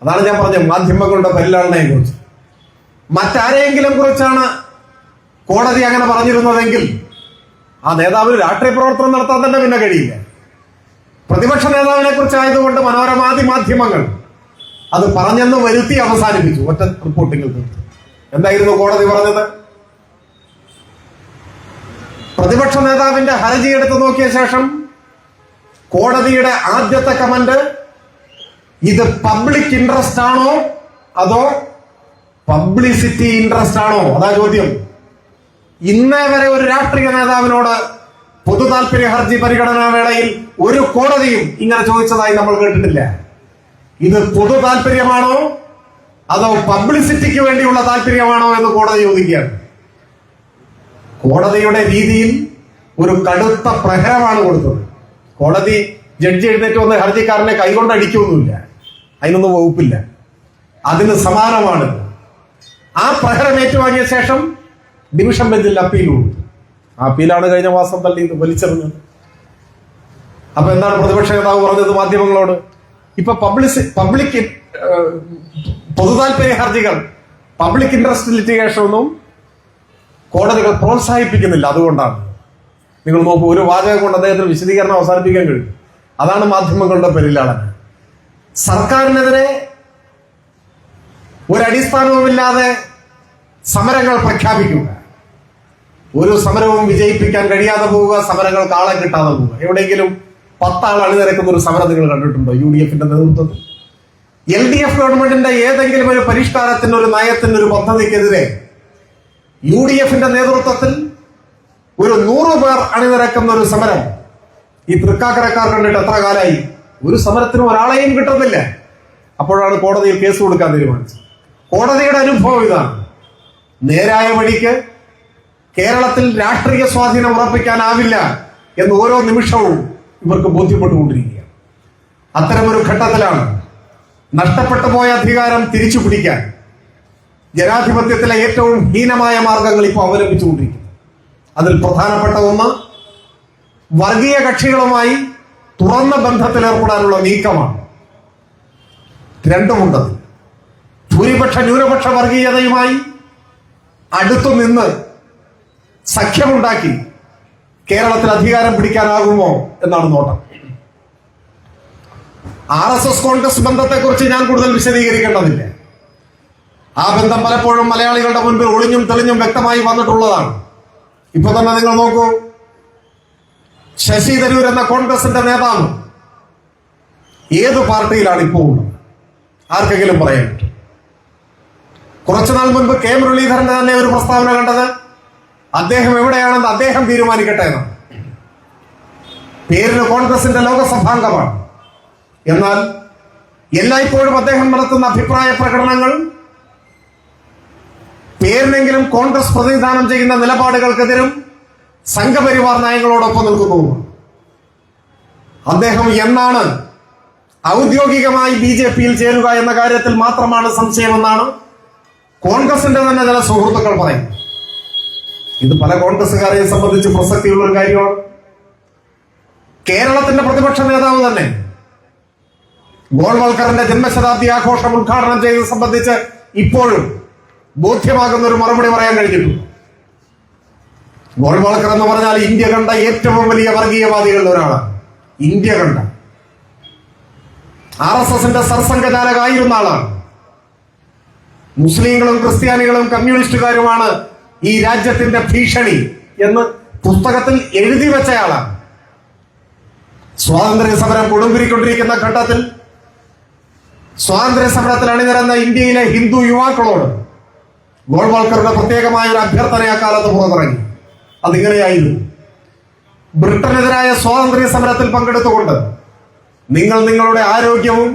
അതാണ് ഞാൻ പറഞ്ഞത് മാധ്യമങ്ങളുടെ പരിലാളനയെ കുറിച്ച്. മറ്റാരെയെങ്കിലും കുറിച്ചാണ് കോടതി അങ്ങനെ പറഞ്ഞിരുന്നതെങ്കിൽ ആ നേതാവിന് രാഷ്ട്രീയ പ്രവർത്തനം നടത്താൻ തന്നെ പിന്നെ കഴിയില്ല. പ്രതിപക്ഷ നേതാവിനെ കുറിച്ചായതുകൊണ്ട് മനോരമാദി മാധ്യമങ്ങൾ അത് പറഞ്ഞെന്ന് വരുത്തി അവസാനിപ്പിച്ചു ഒറ്റ റിപ്പോർട്ടിങ്ങിൽ തീർത്തു. എന്തായിരുന്നു കോടതി പറഞ്ഞത്? പ്രതിപക്ഷ നേതാവിന്റെ ഹർജി എടുത്തു നോക്കിയ ശേഷം കോടതിയുടെ ആദ്യത്തെ കമന്റ്, ഇത് പബ്ലിക് ഇൻട്രസ്റ്റ് ആണോ അതോ പബ്ലിസിറ്റി ഇൻട്രസ്റ്റ് ആണോ? അതാ ചോദ്യം. ഇന്നേ വരെ ഒരു രാഷ്ട്രീയ നേതാവിനോട് പൊതു താല്പര്യ ഹർജി പരിഗണനാ വേളയിൽ ഒരു കോടതിയും ഇങ്ങനെ ചോദിച്ചതായി നമ്മൾ കേട്ടിട്ടില്ല. ഇത് പൊതു താല്പര്യമാണോ അതോ പബ്ലിസിറ്റിക്ക് വേണ്ടിയുള്ള താല്പര്യമാണോ എന്ന് കോടതി ചോദിക്കുകയാണ്. കോടതിയുടെ രീതിയിൽ ഒരു കടുത്ത പ്രഹരമാണ് കൊടുത്തത്. കോടതി ജഡ്ജി എഴുന്നേറ്റ് വന്ന് ഹർജിക്കാരനെ കൈകൊണ്ട് അടിക്കൊന്നുമില്ല, അതിനൊന്നും വകുപ്പില്ല. അതിന് സമാനമാണ്. ആ പ്രഹരം ഏറ്റുവാങ്ങിയ ശേഷം ഡിവിഷൻ ബെഞ്ചിൽ അപ്പീൽ കൊടുത്തു. ആ അപ്പീലാണ് കഴിഞ്ഞ മാസം തള്ളി വലിച്ചെറിഞ്ഞത്. അപ്പൊ എന്താണ് പ്രതിപക്ഷ നേതാവ് പറഞ്ഞത് മാധ്യമങ്ങളോട്? ഇപ്പൊ പബ്ലിക് പൊതുതാൽപര്യ ഹർജികൾ, പബ്ലിക് ഇൻട്രസ്റ്റ് ലിറ്റിഗേഷൻ ഒന്നും കോടതികൾ പ്രോത്സാഹിപ്പിക്കുന്നില്ല. അതുകൊണ്ടാണ്. നിങ്ങൾ നോക്കൂ, ഒരു വാചകം കൊണ്ട് അദ്ദേഹത്തിന് വിശദീകരണം അവസാനിപ്പിക്കാൻ കഴിയും. അതാണ് മാധ്യമങ്ങളുടെ പരിലാളന. സർക്കാരിനെതിരെ ഒരടിസ്ഥാനവുമില്ലാതെ സമരങ്ങൾ പ്രഖ്യാപിക്കുക, ഒരു സമരവും വിജയിപ്പിക്കാൻ കഴിയാതെ പോവുക, സമരങ്ങൾക്ക് ആളെ കിട്ടാതെ പോവുക. എവിടെയെങ്കിലും 10 ആൾ അണിനിരക്കുന്ന ഒരു സമരം നിങ്ങൾ കണ്ടിട്ടുണ്ടോ? UDF നേതൃത്വത്തിൽ LDF ഗവൺമെന്റിന്റെ ഏതെങ്കിലും ഒരു പരിഷ്കാരത്തിന്, ഒരു നയത്തിന്, ഒരു പദ്ധതിക്കെതിരെ UDF നേതൃത്വത്തിൽ ഒരു 100 പേർ അണിനിരക്കുന്ന ഒരു സമരം ഈ തൃക്കാക്കരക്കാർ കണ്ടിട്ട് എത്ര കാലമായി? ഒരു സമരത്തിനും ഒരാളെയും കിട്ടുന്നില്ല. അപ്പോഴാണ് കോടതിയിൽ കേസ് കൊടുക്കാൻ തീരുമാനിച്ചത്. കോടതിയുടെ അനുഭവം ഇതാണ്: നേരായ വഴിക്ക് കേരളത്തിൽ രാഷ്ട്രീയ സ്വാധീനം ഉറപ്പിക്കാനാവില്ല എന്ന് ഓരോ നിമിഷവും ഇവർക്ക് ബോധ്യപ്പെട്ടുകൊണ്ടിരിക്കുകയാണ്. അത്തരമൊരു ഘട്ടത്തിലാണ് നഷ്ടപ്പെട്ടു പോയ അധികാരം തിരിച്ചു പിടിക്കാൻ ജനാധിപത്യത്തിലെ ഏറ്റവും ഹീനമായ മാർഗങ്ങൾ ഇപ്പോൾ അവലംബിച്ചുകൊണ്ടിരിക്കുന്നത്. അതിൽ പ്രധാനപ്പെട്ട ഒന്ന് വർഗീയ കക്ഷികളുമായി തുറന്ന ബന്ധത്തിൽ ഏർപ്പെടാനുള്ള നീക്കമാണ്. രണ്ടുമുണ്ട്. ഭൂരിപക്ഷ ന്യൂനപക്ഷ വർഗീയതയുമായി അടുത്തു നിന്ന് സഖ്യമുണ്ടാക്കി കേരളത്തിൽ അധികാരം പിടിക്കാനാകുമോ എന്നാണ് നോട്ടം. RSS കോൺഗ്രസ് ബന്ധത്തെക്കുറിച്ച് ഞാൻ കൂടുതൽ വിശദീകരിക്കേണ്ടതില്ല. ആ ബന്ധം പലപ്പോഴും മലയാളികളുടെ മുൻപിൽ ഒളിഞ്ഞും തെളിഞ്ഞും വ്യക്തമായി വന്നിട്ടുള്ളതാണ്. ഇപ്പൊ തന്നെ നിങ്ങൾ നോക്കൂ, ശശി തരൂർ എന്ന കോൺഗ്രസിന്റെ നേതാവ് ഏത് പാർട്ടിയിലാണ് ഇപ്പോൾ ഉള്ളത്? ആർക്കെങ്കിലും പറയാൻ പറ്റും? കുറച്ചുനാൾ മുൻപ് K മുരളീധരന്റെ തന്നെ ഒരു പ്രസ്താവന കണ്ടത് അദ്ദേഹം എവിടെയാണെന്ന് അദ്ദേഹം തീരുമാനിക്കട്ടെ എന്നാണ്. പേരിന് കോൺഗ്രസിന്റെ ലോകസഭാംഗമാണ്. എന്നാൽ എല്ലായ്പ്പോഴും അദ്ദേഹം നടത്തുന്ന അഭിപ്രായ പ്രകടനങ്ങൾ പേരിനെങ്കിലും കോൺഗ്രസ് പ്രതിനിധാനം ചെയ്യുന്ന നിലപാടുകൾക്കെതിരും സംഘപരിവാർ നയങ്ങളോടൊപ്പം നിൽക്കുന്നു. അദ്ദേഹം എന്നാണ് ഔദ്യോഗികമായി BJPയിൽ ചേരുക എന്ന കാര്യത്തിൽ മാത്രമാണ് സംശയമെന്നാണ് കോൺഗ്രസിന്റെ തന്നെ ചില സുഹൃത്തുക്കൾ പറയുന്നത്. ഇത് പല കോൺഗ്രസുകാരെയും സംബന്ധിച്ച് പ്രസക്തിയുള്ള ഒരു കാര്യമാണ്. കേരളത്തിന്റെ പ്രതിപക്ഷ നേതാവ് തന്നെ ഗോൾവൽക്കറിന്റെ ജന്മശതാബ്ദി ആഘോഷം ഉദ്ഘാടനം ചെയ്തത് സംബന്ധിച്ച് ഇപ്പോഴും ബോധ്യമാകുന്ന ഒരു മറുപടി പറയാൻ കഴിഞ്ഞിട്ടുണ്ട്. ഗോൾവൽക്കർ എന്ന് പറഞ്ഞാൽ ഇന്ത്യ കണ്ട ഏറ്റവും വലിയ വർഗീയവാദികളിൽ ഒരാളാണ്. ഇന്ത്യ കണ്ട RSSന്റെ സർസംഘചാലകായിരുന്ന ആളാണ്. മുസ്ലിങ്ങളും ക്രിസ്ത്യാനികളും കമ്മ്യൂണിസ്റ്റുകാരുമാണ് ഈ രാജ്യത്തിന്റെ ഭീഷണി എന്ന് പുസ്തകത്തിൽ എഴുതി വെച്ചയാളാണ്. സ്വാതന്ത്ര്യ സമരം കൊടുമ്പിരിക്കൊണ്ടിരിക്കുന്ന ഘട്ടത്തിൽ സ്വാതന്ത്ര്യ സമരത്തിൽ അണിനിരന്ന ഇന്ത്യയിലെ ഹിന്ദു യുവാക്കളോട് ഗോൾവൽക്കറുടെ പ്രത്യേകമായ ഒരു അഭ്യർത്ഥന അക്കാലത്ത് പുറത്തിറങ്ങി. അതിങ്ങനെയായിരുന്നു: ബ്രിട്ടനെതിരായ സ്വാതന്ത്ര്യ സമരത്തിൽ പങ്കെടുത്തുകൊണ്ട് നിങ്ങൾ നിങ്ങളുടെ ആരോഗ്യവും,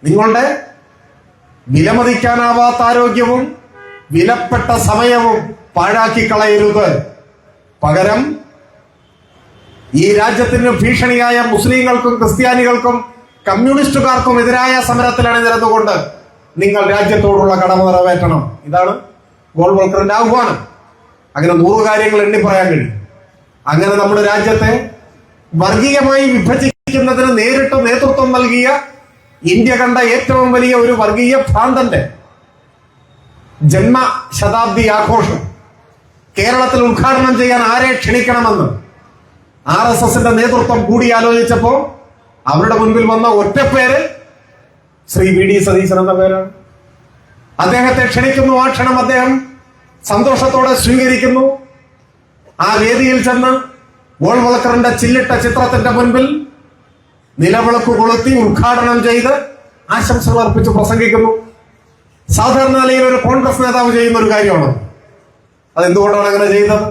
നിങ്ങളുടെ വിലമതിക്കാനാവാത്ത ആരോഗ്യവും വിലപ്പെട്ട സമയവും പാഴാക്കി കളയരുത്. പകരം ഈ രാജ്യത്തിന് ഭീഷണിയായ മുസ്ലിങ്ങൾക്കും ക്രിസ്ത്യാനികൾക്കും കമ്മ്യൂണിസ്റ്റുകാർക്കും എതിരായ സമരത്തിൽ അണിനിരന്നുകൊണ്ട് നിങ്ങൾ രാജ്യത്തോടുള്ള കടമ നിറവേറ്റണം. ഇതാണ് ഗോൾവൽക്കറിന്റെ ആഹ്വാനം. അങ്ങനെ 100 കാര്യങ്ങൾ എണ്ണി പറയാൻ കഴിയും. അങ്ങനെ നമ്മുടെ രാജ്യത്തെ വർഗീയമായി വിഭജിക്കുന്നതിന് നേരിട്ട് നേതൃത്വം നൽകിയ, ഇന്ത്യ കണ്ട ഏറ്റവും വലിയ ഒരു വർഗീയ ഭ്രാന്തന്റെ ജന്മശതാബ്ദി ആഘോഷം കേരളത്തിൽ ഉദ്ഘാടനം ചെയ്യാൻ ആരെ ക്ഷണിക്കണമെന്ന് RSSന്റെ നേതൃത്വം കൂടിയാലോചിച്ചപ്പോ അവരുടെ മുൻപിൽ വന്ന ഒറ്റപ്പേര് ശ്രീ VD സതീശൻ എന്ന പേരാണ്. അദ്ദേഹത്തെ ക്ഷണിക്കുന്നു. ആ ക്ഷണം അദ്ദേഹം സന്തോഷത്തോടെ സ്വീകരിക്കുന്നു. ആ വേദിയിൽ ചെന്ന് ഗോൾവൽക്കറിന്റെ ചില്ലിട്ട ചിത്രത്തിന്റെ മുൻപിൽ നിലവിളക്ക് കൊളുത്തി ഉദ്ഘാടനം ചെയ്ത് ആശംസകൾ അർപ്പിച്ച് പ്രസംഗിക്കുന്നു. സാധാരണ നിലയിൽ ഒരു കോൺഗ്രസ് നേതാവ് ചെയ്യുന്ന ഒരു കാര്യമാണ്. അതെന്തുകൊണ്ടാണ് അങ്ങനെ ചെയ്തത്?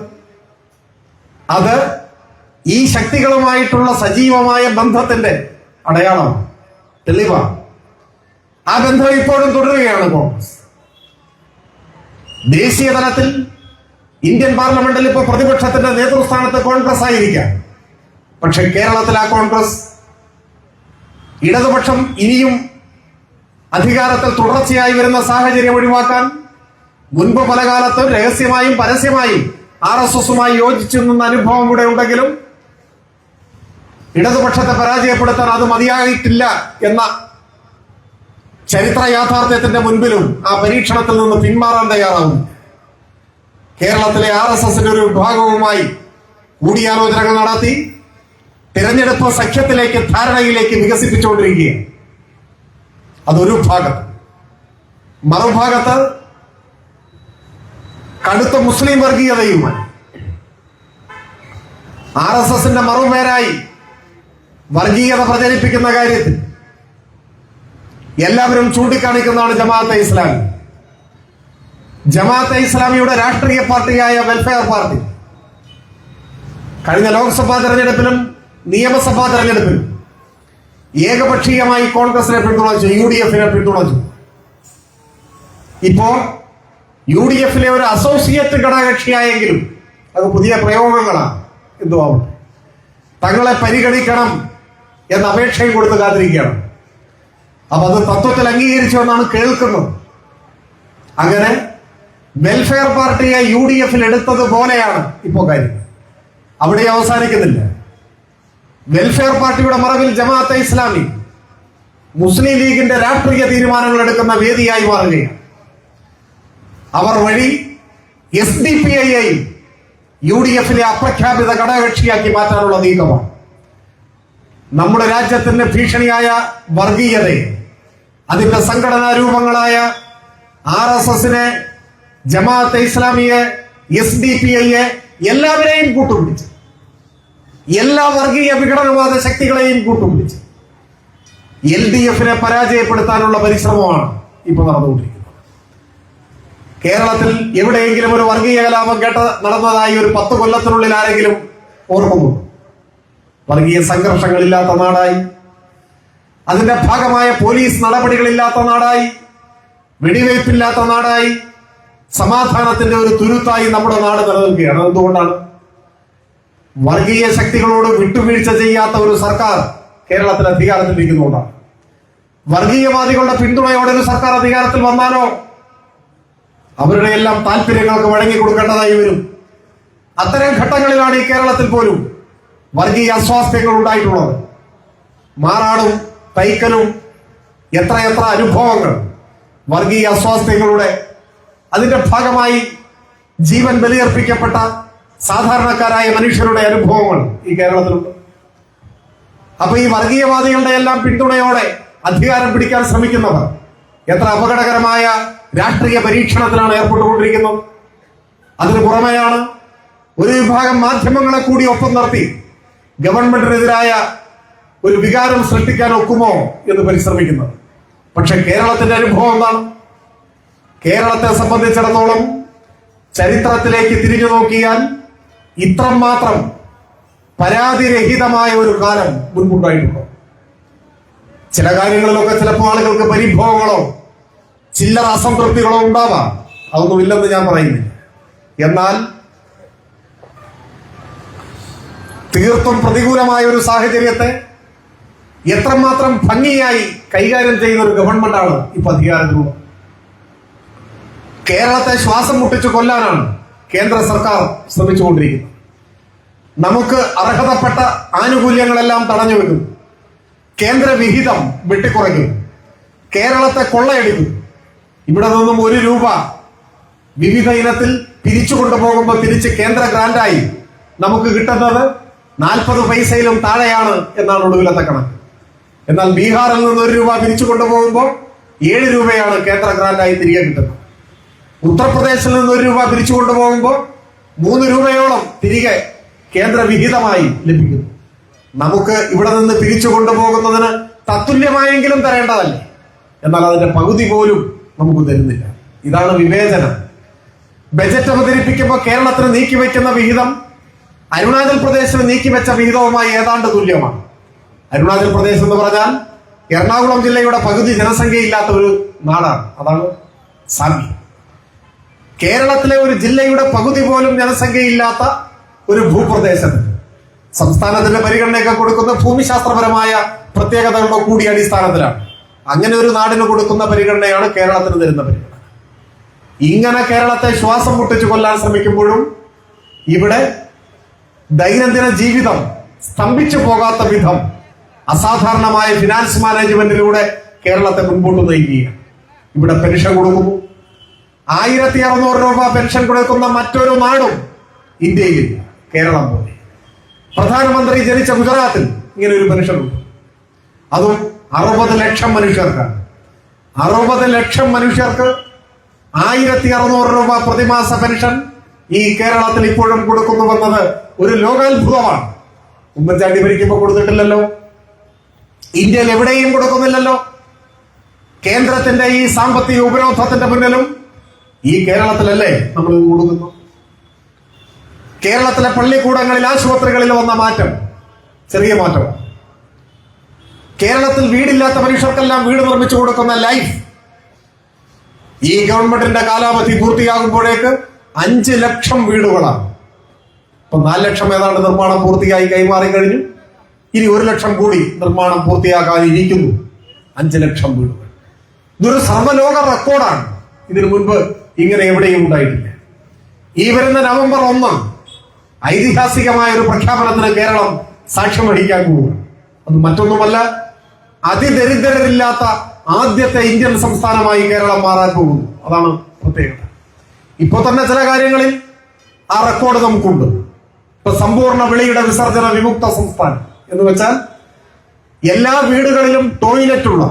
അത് ഈ ശക്തികളുമായിട്ടുള്ള സജീവമായ ബന്ധത്തിന്റെ അടയാളമാണ്, തെളിവാണ്. ആ ബന്ധം ഇപ്പോഴും തുടരുകയാണ് കോൺഗ്രസ്. ദേശീയ തലത്തിൽ ഇന്ത്യൻ പാർലമെന്റിൽ ഇപ്പോൾ പ്രതിപക്ഷത്തിന്റെ നേതൃസ്ഥാനത്ത് കോൺഗ്രസ് ആയിരിക്കാം. പക്ഷെ കേരളത്തിൽ ആ കോൺഗ്രസ് ഇടതുപക്ഷം ഇനിയും അധികാരത്തിൽ തുടർച്ചയായി വരുന്ന സാഹചര്യം ഒഴിവാക്കാൻ മുൻപ് പല കാലത്തും രഹസ്യമായും പരസ്യമായും RSSുമായി യോജിച്ചു നിന്ന അനുഭവം കൂടെ ഉണ്ടെങ്കിലും ഇടതുപക്ഷത്തെ പരാജയപ്പെടുത്താൻ അത് മതിയായിട്ടില്ല എന്ന ചരിത്ര യാഥാർത്ഥ്യത്തിന്റെ മുൻപിലും ആ പരീക്ഷണത്തിൽ നിന്ന് പിന്മാറാൻ തയ്യാറാവും. കേരളത്തിലെ RSSന്റെ ഒരു വിഭാഗവുമായി കൂടിയാലോചനകൾ നടത്തി തിരഞ്ഞെടുപ്പ് സഖ്യത്തിലേക്ക്, ധാരണയിലേക്ക് വികസിപ്പിച്ചുകൊണ്ടിരിക്കുകയാണ്. അതൊരു ഭാഗത്ത്. മറുഭാഗത്ത് കടുത്ത മുസ്ലിം വർഗീയതയുമായി RSSന്റെ മറുപേരായി വർഗീയത പ്രചരിപ്പിക്കുന്ന കാര്യത്തിൽ എല്ലാവരും ചൂണ്ടിക്കാണിക്കുന്നതാണ് ജമാഅത്തെ ഇസ്ലാമി. ജമാഅത്തെ ഇസ്ലാമിയുടെ രാഷ്ട്രീയ പാർട്ടിയായ വെൽഫെയർ പാർട്ടി കഴിഞ്ഞ ലോക്സഭാ തെരഞ്ഞെടുപ്പിലും നിയമസഭാ തെരഞ്ഞെടുപ്പിലും ഏകപക്ഷീയമായി കോൺഗ്രസിനെ പിന്തുണച്ചു, UDF പിന്തുണച്ചു. ഇപ്പോ UDF ഒരു അസോസിയേറ്റ് ഘടകകക്ഷിയായെങ്കിലും അത് പുതിയ പ്രയോഗങ്ങളാണ്. എന്തുവാവട്ടെ, തങ്ങളെ പരിഗണിക്കണം എന്ന അപേക്ഷയും കൊടുത്ത് കാത്തിരിക്കുകയാണ്. അപ്പൊ അത് തത്വത്തിൽ അംഗീകരിച്ചു എന്നാണ് കേൾക്കുന്നത്. അങ്ങനെ വെൽഫെയർ പാർട്ടിയെ UDF എടുത്തതുപോലെയാണ് ഇപ്പോ കാര്യം. അവിടെ അവസാനിക്കുന്നില്ല. വെൽഫെയർ പാർട്ടിയുടെ മറവിൽ ജമാഅത്തെ ഇസ്ലാമി മുസ്ലിം ലീഗിന്റെ രാഷ്ട്രീയ തീരുമാനങ്ങൾ എടുക്കുന്ന വേദിയായി മാറുകയാണ്. അവർ വഴി SDPIയെയും UDF അപ്രഖ്യാപിത ഘടകകക്ഷിയാക്കി മാറ്റാനുള്ള നീക്കമാണ്. നമ്മുടെ രാജ്യത്തിന്റെ ഭീഷണിയായ വർഗീയതയെ, അതിന്റെ സംഘടനാ രൂപങ്ങളായ RSSനെ, ജമാഅത്തെ ഇസ്ലാമിയെ, SDPIയെ എല്ലാവരെയും കൂട്ടുപിടിച്ച്, എല്ലാ വർഗീയ വിഘടനവാദ ശക്തികളെയും കൂട്ടുപിടിച്ച് LDFനെ പരാജയപ്പെടുത്താനുള്ള പരിശ്രമമാണ് ഇപ്പോൾ നടന്നുകൊണ്ടിരിക്കുന്നത്. കേരളത്തിൽ എവിടെയെങ്കിലും ഒരു വർഗീയ കലാപം നടന്നതായി ഒരു 10 കൊല്ലത്തിനുള്ളിൽ ആരെങ്കിലും ഓർമ്മയുണ്ടോ? വർഗീയ സംഘർഷങ്ങളില്ലാത്ത നാടായി, അതിന്റെ ഭാഗമായ പോലീസ് നടപടികളില്ലാത്ത നാടായി, വെടിവയ്പ്പില്ലാത്ത നാടായി, സമാധാനത്തിന്റെ ഒരു തുരുത്തായി നമ്മുടെ നാട് നിലനിൽക്കുകയാണ്. എന്തുകൊണ്ടാണ്? വർഗീയ ശക്തികളോട് വിട്ടുവീഴ്ച ചെയ്യാത്ത ഒരു സർക്കാർ കേരളത്തിൽ അധികാരത്തിലിരിക്കുന്നുകൊണ്ടാണ്. വർഗീയവാദികളുടെ പിന്തുണയോടെ ഒരു സർക്കാർ അധികാരത്തിൽ വന്നാലോ അവരുടെ എല്ലാം താല്പര്യങ്ങൾക്ക് വഴങ്ങി കൊടുക്കേണ്ടതായി വരും. അത്തരം ഘട്ടങ്ങളിലാണ് ഈ കേരളത്തിൽ പോലും വർഗീയ അസ്വാസ്ഥ്യങ്ങൾ ഉണ്ടായിട്ടുള്ളത്. മാറാടും തൈക്കലും എത്രയെത്ര അനുഭവങ്ങൾ വർഗീയ അസ്വാസ്ഥ്യങ്ങളുടെ, അതിന്റെ ഭാഗമായി ജീവൻ ബലിയർപ്പിക്കപ്പെട്ട സാധാരണക്കാരായ മനുഷ്യരുടെ അനുഭവങ്ങൾ ഈ കേരളത്തിലുണ്ട്. അപ്പൊ ഈ വർഗീയവാദികളുടെ എല്ലാം പിന്തുണയോടെ അധികാരം പിടിക്കാൻ ശ്രമിക്കുന്നവർ എത്ര അപകടകരമായ രാഷ്ട്രീയ പരീക്ഷണത്തിലാണ് ഏർപ്പെട്ടുകൊണ്ടിരിക്കുന്നത്. അതിനു പുറമെയാണ് ഒരു വിഭാഗം മാധ്യമങ്ങളെ കൂടി ഒപ്പം നിർത്തി ഗവൺമെന്റിനെതിരായ ഒരു വികാരം സൃഷ്ടിക്കാൻ ഒക്കുമോ എന്ന് പരിശ്രമിക്കുന്നത്. പക്ഷെ കേരളത്തിന്റെ അനുഭവം എന്താണ്? കേരളത്തെ സംബന്ധിച്ചിടത്തോളം ചരിത്രത്തിലേക്ക് തിരിഞ്ഞു നോക്കിയാൽ ഇത്രമാത്രം പരാതിരഹിതമായ ഒരു കാലം മുൻപുണ്ടായിട്ടുണ്ടോ? ചില കാര്യങ്ങളിലൊക്കെ ചിലപ്പോൾ ആളുകൾക്ക് പരിഭവങ്ങളോ ചില്ലറ അസംതൃപ്തികളോ ഉണ്ടാവാം. അതൊന്നുമില്ലെന്ന് ഞാൻ പറയുന്നില്ല. എന്നാൽ തീർത്തും പ്രതികൂലമായ ഒരു സാഹചര്യത്തെ എത്രമാത്രം ഭംഗിയായി കൈകാര്യം ചെയ്യുന്ന ഒരു ഗവൺമെന്റാണ് ഇപ്പൊ അധികാരത്തിലുള്ളത്. കേരളത്തെ ശ്വാസം മുട്ടിച്ചു കൊല്ലാനാണ് കേന്ദ്ര സർക്കാർ ശ്രമിച്ചുകൊണ്ടിരിക്കുന്നത്. നമുക്ക് അർഹതപ്പെട്ട ആനുകൂല്യങ്ങളെല്ലാം തടഞ്ഞു വെക്കും, കേന്ദ്ര വിഹിതം വെട്ടിക്കുറയ്ക്കും, കേരളത്തെ കൊള്ളയടിക്കും. ഇവിടെ നിന്നും 1 രൂപ വിവിധ ഇനത്തിൽ പിരിച്ചു കൊണ്ടുപോകുമ്പോൾ തിരിച്ച് കേന്ദ്ര ഗ്രാന്റായി നമുക്ക് കിട്ടുന്നത് 40 പൈസയിലും താഴെയാണ് എന്നാണ് ഒടുവിലത്തെ കണക്ക്. എന്നാൽ ബീഹാറിൽ നിന്ന് 1 രൂപ പിരിച്ചു കൊണ്ടുപോകുമ്പോൾ 7 രൂപയാണ് കേന്ദ്ര ഗ്രാന്റായി തിരികെ കിട്ടുന്നത്. ഉത്തർപ്രദേശിൽ നിന്ന് 1 രൂപ പിരിച്ചു കൊണ്ടുപോകുമ്പോൾ 3 രൂപയോളം തിരികെ കേന്ദ്ര വിഹിതമായി ലഭിക്കുന്നു. നമുക്ക് ഇവിടെ നിന്ന് പിരിച്ചു കൊണ്ടുപോകുന്നതിന് തത്തുല്യമായെങ്കിലും തരേണ്ടതല്ലേ? എന്നാൽ അതിന്റെ പകുതി പോലും നമുക്ക് തരുന്നില്ല. ഇതാണ് വിവേചനം. ബജറ്റ് അവതരിപ്പിക്കുമ്പോൾ കേരളത്തിന് നീക്കിവെക്കുന്ന വിഹിതം അരുണാചൽ പ്രദേശിന് നീക്കിവെച്ച വിഹിതവുമായി ഏതാണ്ട് തുല്യമാണ്. അരുണാചൽ പ്രദേശ് എന്ന് പറഞ്ഞാൽ എറണാകുളം ജില്ലയുടെ പകുതി ജനസംഖ്യയില്ലാത്ത ഒരു നാടാണ്. അതാണ് സാമ്യം. കേരളത്തിലെ ഒരു ജില്ലയുടെ പകുതി പോലും ജനസംഖ്യയില്ലാത്ത ഒരു ഭൂപ്രദേശത്ത് സംസ്ഥാനത്തിന്റെ പരിഗണനയൊക്കെ കൊടുക്കുന്ന ഭൂമിശാസ്ത്രപരമായ പ്രത്യേകതകളുടെ കൂടി അടിസ്ഥാനത്തിലാണ്. അങ്ങനെ ഒരു നാടിന് കൊടുക്കുന്ന പരിഗണനയാണ് കേരളത്തിന് തരുന്ന പരിഗണന. ഇങ്ങനെ കേരളത്തെ ശ്വാസം മുട്ടിച്ചു കൊല്ലാൻ ശ്രമിക്കുമ്പോഴും ഇവിടെ ദൈനംദിന ജീവിതം സ്തംഭിച്ചു പോകാത്ത വിധം അസാധാരണമായ ഫിനാൻസ് മാനേജ്മെന്റിലൂടെ കേരളത്തെ മുൻപോട്ട് നയിക്കുകയാണ്. ഇവിടെ പെൻഷൻ കൊടുക്കുന്നു. 1600 രൂപ പെൻഷൻ കൊടുക്കുന്ന മറ്റൊരു നാടും ഇന്ത്യയിലില്ല, കേരളം പോലെ. പ്രധാനമന്ത്രി ജനിച്ച ഗുജറാത്തിൽ ഇങ്ങനെ ഒരു പെൻഷൻ ഉണ്ട്. അതും 60 ലക്ഷം മനുഷ്യർക്കാണ്. 60 ലക്ഷം മനുഷ്യർക്ക് 1600 രൂപ പ്രതിമാസ പെൻഷൻ ഈ കേരളത്തിൽ ഇപ്പോഴും കൊടുക്കുന്നുവെന്നത് ഒരു ലോകാത്ഭുതമാണ്. ഉമ്മൻചാണ്ടി ഭരിക്കുമ്പോൾ കൊടുത്തിട്ടില്ലല്ലോ, ഇന്ത്യയിൽ എവിടെയും കൊടുക്കുന്നില്ലല്ലോ. കേന്ദ്രത്തിന്റെ ഈ സാമ്പത്തിക ഉപരോധത്തിന്റെ മുന്നിലും ഈ കേരളത്തിലല്ലേ നമ്മൾ കൊടുക്കുന്നു. കേരളത്തിലെ പള്ളിക്കൂടങ്ങളിൽ, ആശുപത്രികളിൽ വന്ന മാറ്റം ചെറിയ മാറ്റമാണ്. കേരളത്തിൽ വീടില്ലാത്ത മനുഷ്യർക്കെല്ലാം വീട് നിർമ്മിച്ചു കൊടുക്കുന്ന ലൈഫ് ഈ ഗവൺമെന്റിന്റെ കാലാവധി പൂർത്തിയാകുമ്പോഴേക്ക് 5 ലക്ഷം വീടുകളാണ്. ഇപ്പൊ 4 ലക്ഷം ഏതാണ്ട് നിർമ്മാണം പൂർത്തിയായി കൈമാറി കഴിഞ്ഞു. ഇനി 1 ലക്ഷം കൂടി നിർമ്മാണം പൂർത്തിയാക്കാനിരിക്കുന്നു. 5 ലക്ഷം വീടുകൾ. ഇതൊരു സർവ്വലോക റെക്കോർഡാണ്. ഇതിനു മുൻപ് ഇങ്ങനെ എവിടെയും ഉണ്ടായിട്ടില്ല. ഈ വരുന്ന നവംബർ 1 ഐതിഹാസികമായ ഒരു പ്രഖ്യാപനത്തിന് കേരളം സാക്ഷ്യം വഹിക്കാൻ പോവുക. അത് മറ്റൊന്നുമല്ല, അതിദരിദ്രരില്ലാത്ത ആദ്യത്തെ ഇന്ത്യൻ സംസ്ഥാനമായി കേരളം മാറാൻ പോകുന്നു. അതാണ് പ്രത്യേകത. ഇപ്പൊ തന്നെ ചില കാര്യങ്ങളിൽ ആ റെക്കോർഡ് നമുക്കുണ്ട്. ഇപ്പൊ സമ്പൂർണ്ണ വെളിയുടെ വിസർജന വിമുക്ത സംസ്ഥാനം എന്ന് വെച്ചാൽ എല്ലാ വീടുകളിലും ടോയ്ലറ്റ് ഉള്ള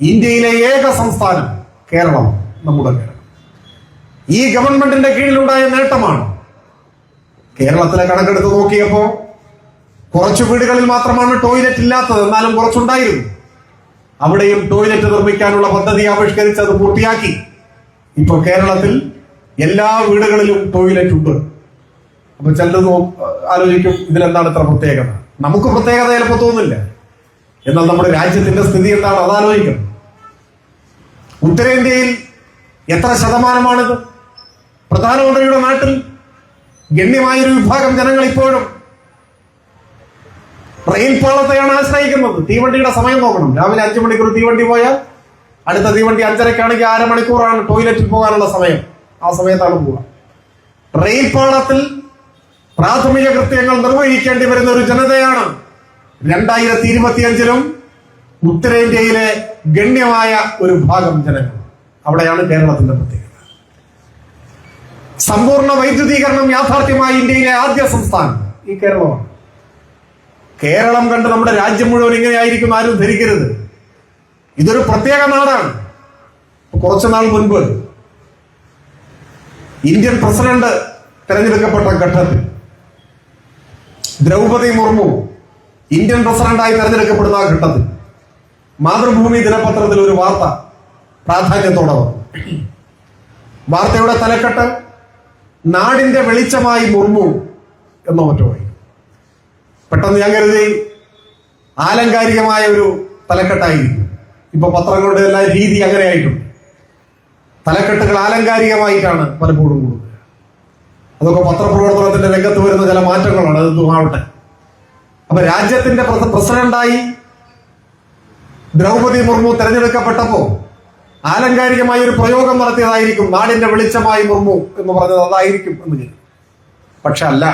ഇന്ത്യയിലെ ഏക സംസ്ഥാനം കേരളം, നമ്മുടെ കേരളം. ഈ ഗവൺമെന്റിന്റെ കീഴിലുണ്ടായ നേട്ടമാണ്. കേരളത്തിലെ കണക്കെടുത്ത് നോക്കിയപ്പോ കുറച്ചു വീടുകളിൽ മാത്രമാണ് ടോയ്ലറ്റ് ഇല്ലാത്തത്, എന്നാലും കുറച്ചുണ്ടായിരുന്നു. അവിടെയും ടോയ്ലറ്റ് നിർമ്മിക്കാനുള്ള പദ്ധതി ആവിഷ്കരിച്ച് അത് പൂർത്തിയാക്കി. ഇപ്പൊ കേരളത്തിൽ എല്ലാ വീടുകളിലും ടോയ്ലറ്റ് ഉണ്ട്. അപ്പൊ ചിലത് ആലോചിക്കും, ഇതിലെന്താണ് ഇത്ര പ്രത്യേകത? നമുക്ക് പ്രത്യേകത ചിലപ്പോൾ തോന്നില്ല, എന്നാൽ നമ്മുടെ രാജ്യത്തിന്റെ സ്ഥിതി എന്താണ് അതാലോചിക്കണം. ഉത്തരേന്ത്യയിൽ എത്ര ശതമാനമാണിത്? പ്രധാനമന്ത്രിയുടെ നാട്ടിൽ ഗണ്യമായൊരു വിഭാഗം ജനങ്ങൾ ഇപ്പോഴും റെയിൽ പാളത്തെയാണ് ആശ്രയിക്കുന്നത്. തീവണ്ടിയുടെ സമയം നോക്കണം. രാവിലെ 5 മണിക്കൂർ തീവണ്ടി പോയാൽ അടുത്ത തീവണ്ടി 5:30-ആണെങ്കിൽ 1/2 മണിക്കൂറാണ് ടോയ്ലറ്റിൽ പോകാനുള്ള സമയം. ആ സമയത്താണ് പോവുക. റെയിൽ പാളത്തിൽ പ്രാഥമിക കൃത്യങ്ങൾ നിർവഹിക്കേണ്ടി വരുന്ന ഒരു ജനതയാണ് 2025-ലും ഉത്തരേന്ത്യയിലെ ഗണ്യമായ ഒരു ഭാഗം ജനങ്ങൾ. അവിടെയാണ് കേരളത്തിന്റെ പ്രത്യേകത. സമ്പൂർണ്ണ വൈദ്യുതീകരണം യാഥാർത്ഥ്യമായ ഇന്ത്യയിലെ ആദ്യ സംസ്ഥാനം ഈ കേരളമാണ്. കേരളം കണ്ട് നമ്മുടെ രാജ്യം മുഴുവൻ ഇങ്ങനെയായിരിക്കും ആരും ധരിക്കരുത്. ഇതൊരു പ്രത്യേക നാടാണ്. കുറച്ചു നാൾ മുൻപ് ഇന്ത്യൻ പ്രസിഡന്റ് തെരഞ്ഞെടുക്കപ്പെട്ട ഘട്ടത്തിൽ ദ്രൗപദി മുർമു ഇന്ത്യൻ പ്രസിഡന്റായി തെരഞ്ഞെടുക്കപ്പെടുന്ന ആ ഘട്ടത്തിൽ മാതൃഭൂമി ദിനപത്രത്തിൽ ഒരു വാർത്ത പ്രാധാന്യത്തോടെ വന്നു. വാർത്തയുടെ തലക്കെട്ട് നാടിന്റെ വെളിച്ചമായി മുർമു എന്നോ മറ്റോ. പെട്ടെന്ന് ഞാൻ കരുതി ആലങ്കാരികമായ ഒരു തലക്കെട്ടായിരിക്കും. ഇപ്പൊ പത്രങ്ങളുടെ എല്ലാ രീതി അങ്ങനെയായിട്ടുണ്ട്. തലക്കെട്ടുകൾ ആലങ്കാരികമായിട്ടാണ് പലപ്പോഴും കൊടുക്കുക. അതൊക്കെ പത്രപ്രവർത്തനത്തിന്റെ രംഗത്ത് വരുന്ന ചില മാറ്റങ്ങളാണ്. അതൊന്നും ആവട്ടെ. അപ്പൊ രാജ്യത്തിന്റെ പ്രസിഡന്റായി ദ്രൗപദി മുർമു തെരഞ്ഞെടുക്കപ്പെട്ടപ്പോ ആലങ്കാരികമായ ഒരു പ്രയോഗം നടത്തിയതായിരിക്കും. നാടിന്റെ വെളിച്ചമായി മുർമു എന്ന് പറഞ്ഞത് അതായിരിക്കും എന്ന് ഞാൻ. പക്ഷെ അല്ല,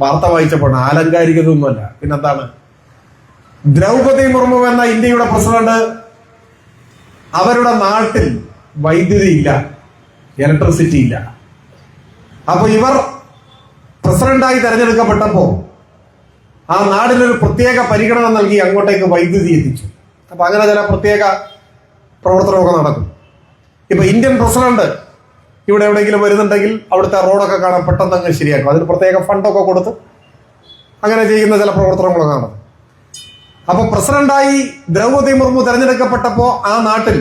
വാർത്ത വായിച്ചപ്പോൾ ആലങ്കാരികതൊന്നുമല്ല. പിന്നെന്താണ്? ദ്രൗപദി മുർമു എന്ന ഇന്ത്യയുടെ പ്രസിഡന്റ് അവരുടെ നാട്ടിൽ വൈദ്യുതി ഇല്ല, ഇലക്ട്രിസിറ്റി ഇല്ല. അപ്പൊ ഇവർ പ്രസിഡന്റായി തെരഞ്ഞെടുക്കപ്പെട്ടപ്പോ ആ നാടിനൊരു പ്രത്യേക പരിഗണന നൽകി അങ്ങോട്ടേക്ക് വൈദ്യുതി എത്തിച്ചു. അപ്പൊ അങ്ങനെ ചില പ്രത്യേക പ്രവർത്തനമൊക്കെ നടക്കും. ഇപ്പൊ ഇന്ത്യൻ പ്രസിഡന്റ് ഇവിടെ എവിടെയെങ്കിലും വരുന്നുണ്ടെങ്കിൽ അവിടുത്തെ റോഡൊക്കെ കാണാൻ പെട്ടെന്ന് അങ്ങ് ശരിയാക്കും. അതിന് പ്രത്യേക ഫണ്ടൊക്കെ കൊടുത്ത് അങ്ങനെ ചെയ്യുന്ന ചില പ്രവർത്തനങ്ങളൊക്കെ നടക്കും. അപ്പൊ പ്രസിഡന്റായി ദ്രൗപദി മുർമു തെരഞ്ഞെടുക്കപ്പെട്ടപ്പോ ആ നാട്ടിൽ